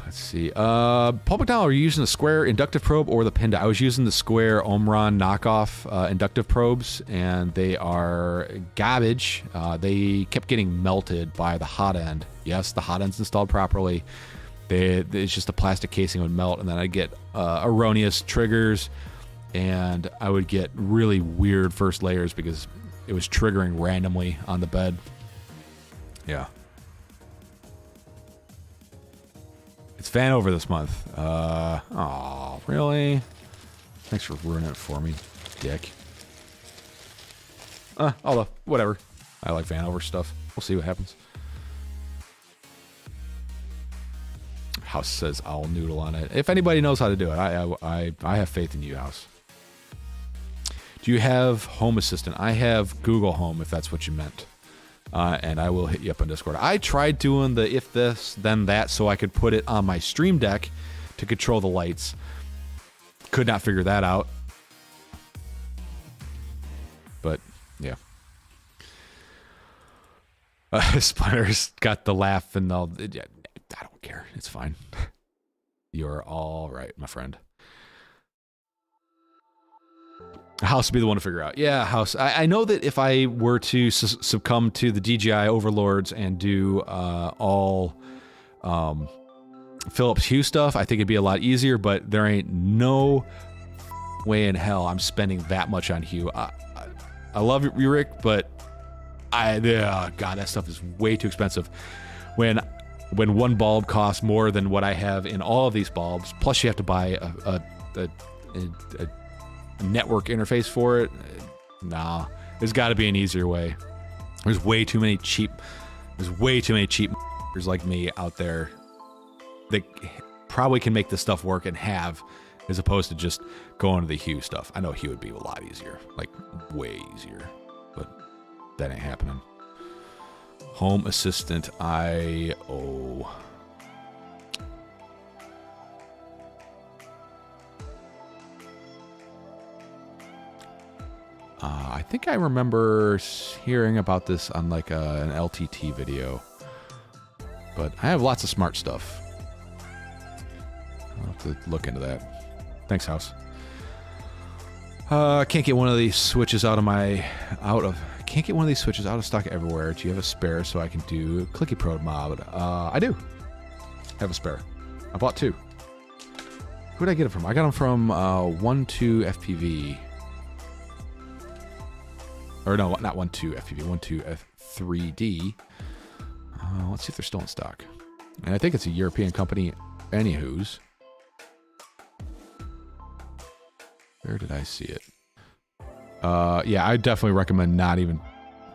Let's see. Public now, are you using the square inductive probe or the Pinda? I was using the square Omron knockoff inductive probes, and they are garbage. They kept getting melted by the hot end. Yes, the hot end's installed properly. It's just a plastic casing would melt, and then I'd get erroneous triggers, and I would get really weird first layers because it was triggering randomly on the bed. Yeah. It's fan over this month. Oh, really? Thanks for ruining it for me, dick. Although, whatever. I like fan over stuff. We'll see what happens. House says I'll noodle on it. If anybody knows how to do it, I have faith in you, House. Do you have Home Assistant? I have Google Home, if that's what you meant. And I will hit you up on Discord. I tried doing the if this, then that, so I could put it on my Stream Deck to control the lights. Could not figure that out. But, yeah. Splinter's got the laugh and all. Yeah, I don't care. It's fine. You're all right, my friend. House would be the one to figure out. Yeah, House. I know that if I were to succumb to the DJI overlords and do all Philips Hue stuff, I think it'd be a lot easier, but there ain't no way in hell I'm spending that much on Hue. I love you, Rick, but God, that stuff is way too expensive. When one bulb costs more than what I have in all of these bulbs, plus you have to buy a network interface for it. Nah, there's got to be an easier way. There's way too many cheap like me out there that probably can make this stuff work and have, as opposed to just going to the Hue stuff. I know Hue would be a lot easier, like way easier, but that ain't happening. Home Assistant IO. I think I remember hearing about this on like an LTT video, but I have lots of smart stuff. I'll have to look into that. Thanks, House. I can't get one of these switches can't get one of these switches out of stock everywhere. Do you have a spare so I can do Clicky Pro mod? I do. Have a spare. I bought two. Who did I get it from? I got them from 12 FPV. Or no, not 12 FPV, 12 F3D. Let's see if they're still in stock. And I think it's a European company, anywho's. Where did I see it? Yeah, I definitely recommend not even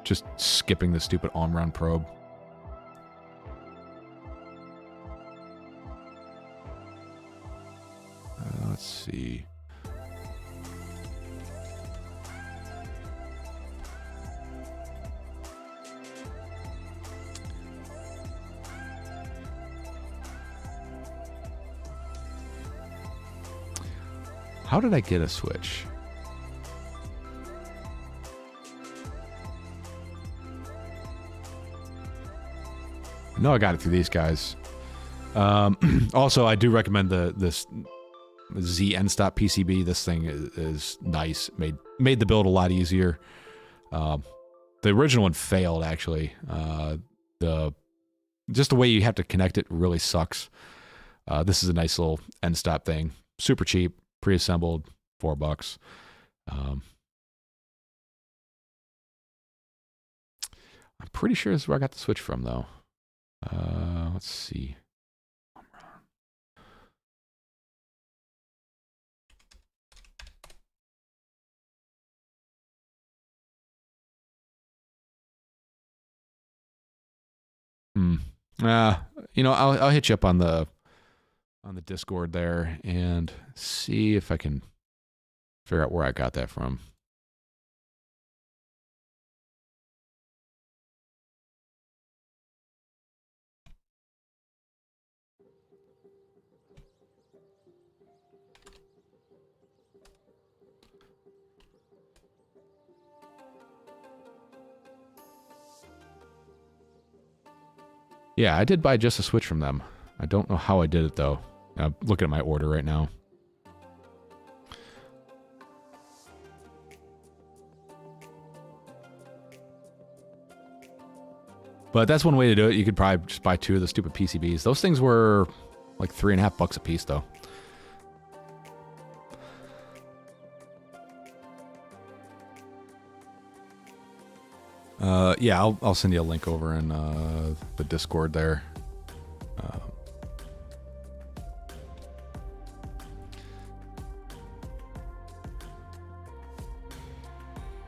just skipping the stupid Omron probe. Let's see. How did I get a switch? I know I got it through these guys. Also, I do recommend this Z N-Stop PCB. This thing is nice. Made the build a lot easier. The original one failed, actually. Just the way you have to connect it really sucks. This is a nice little N-Stop thing. Super cheap. Pre-assembled, $4. I'm pretty sure this is where I got the switch from, though. Let's see. You know, I'll hit you up on the Discord there and see if I can figure out where I got that from. Yeah, I did buy just a switch from them. I don't know how I did it, though. I'm looking at my order right now. But that's one way to do it. You could probably just buy 2 of the stupid PCBs. Those things were like $3.50 a piece, though. Yeah, I'll send you a link over in the Discord there.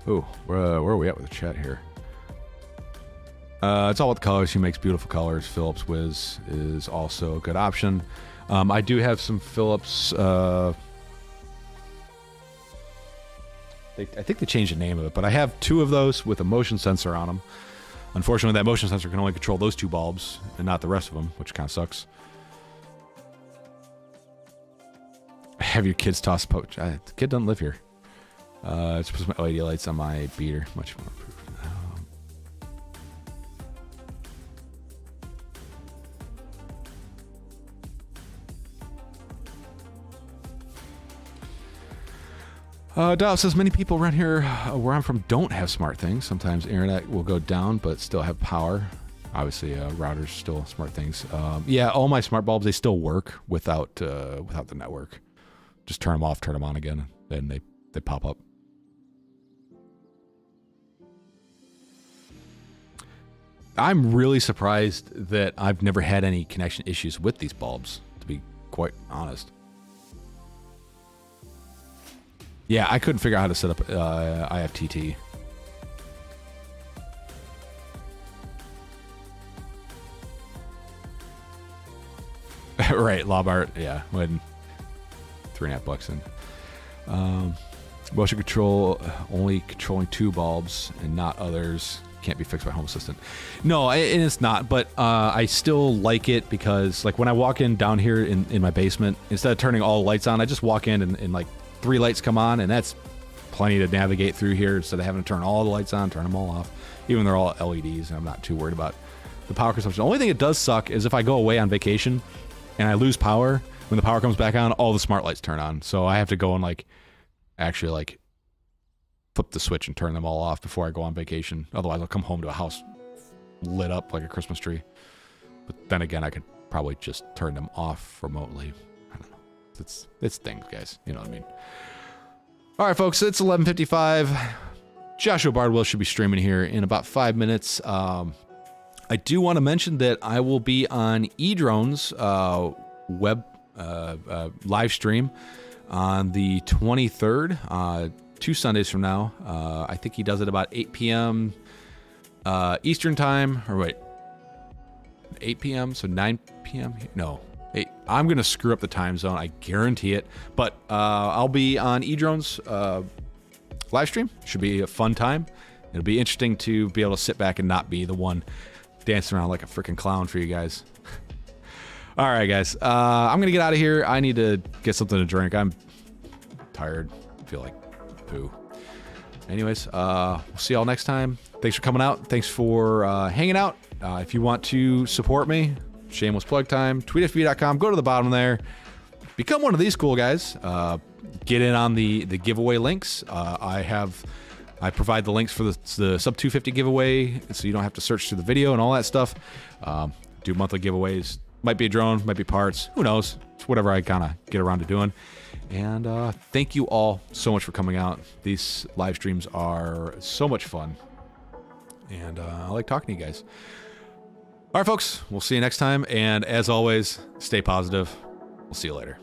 Oh, where are we at with the chat here? It's all about the colors. He makes beautiful colors. Philips Wiz is also a good option. I do have some Philips. I think they changed the name of it, but I have 2 of those with a motion sensor on them. Unfortunately, that motion sensor can only control those 2 bulbs and not the rest of them, which kind of sucks. Have your kids toss poach? The kid doesn't live here. It's supposed to put my LED lights on my beater. Much more improved. Dow says many people around here where I'm from don't have smart things. Sometimes internet will go down, but still have power. Obviously, routers still smart things. Yeah, all my smart bulbs, they still work without the network. Just turn them off, turn them on again, then they pop up. I'm really surprised that I've never had any connection issues with these bulbs, to be quite honest. Yeah, I couldn't figure out how to set up IFTT. Right, Lobart, yeah, when $3.50 in. Motion control, only controlling 2 bulbs and not others. Can't be fixed by Home Assistant. No, and it's not, but I still like it because, like, when I walk in down here in my basement, instead of turning all the lights on, I just walk in and like, 3 lights come on, and that's plenty to navigate through here instead of having to turn all the lights on, turn them all off. Even they're all LEDs, and I'm not too worried about the power consumption. The only thing it does suck is if I go away on vacation and I lose power, when the power comes back on, all the smart lights turn on. So I have to go and, like, actually, like, flip the switch and turn them all off before I go on vacation. Otherwise, I'll come home to a house lit up like a Christmas tree. But then again, I could probably just turn them off remotely. I don't know. It's things, guys. You know what I mean? All right, folks. It's 11:55. Joshua Bardwell should be streaming here in about 5 minutes. I do want to mention that I will be on eDrone's web live stream on the 23rd, 2 Sundays from now. I think he does it about 8 p.m. Eastern time. Or wait, 8 p.m. So 9 p.m. No. Hey, I'm going to screw up the time zone. I guarantee it. But I'll be on eDrone's live stream. Should be a fun time. It'll be interesting to be able to sit back and not be the one dancing around like a freaking clown for you guys. All right, guys. I'm going to get out of here. I need to get something to drink. I'm tired. I feel like poo. Anyways, we'll see y'all next time. Thanks for coming out. Thanks for hanging out. If you want to support me, shameless plug time, tweetfpv.com, go to the bottom there, become one of these cool guys, get in on the giveaway links. I provide the links for the sub 250 giveaway, so you don't have to search through the video and all that stuff. Do monthly giveaways. Might be a drone, might be parts, who knows. It's whatever I kind of get around to doing. And thank you all so much for coming out. These live streams are so much fun, and I like talking to you guys. All right, folks, we'll see you next time. And as always, stay positive. We'll see you later.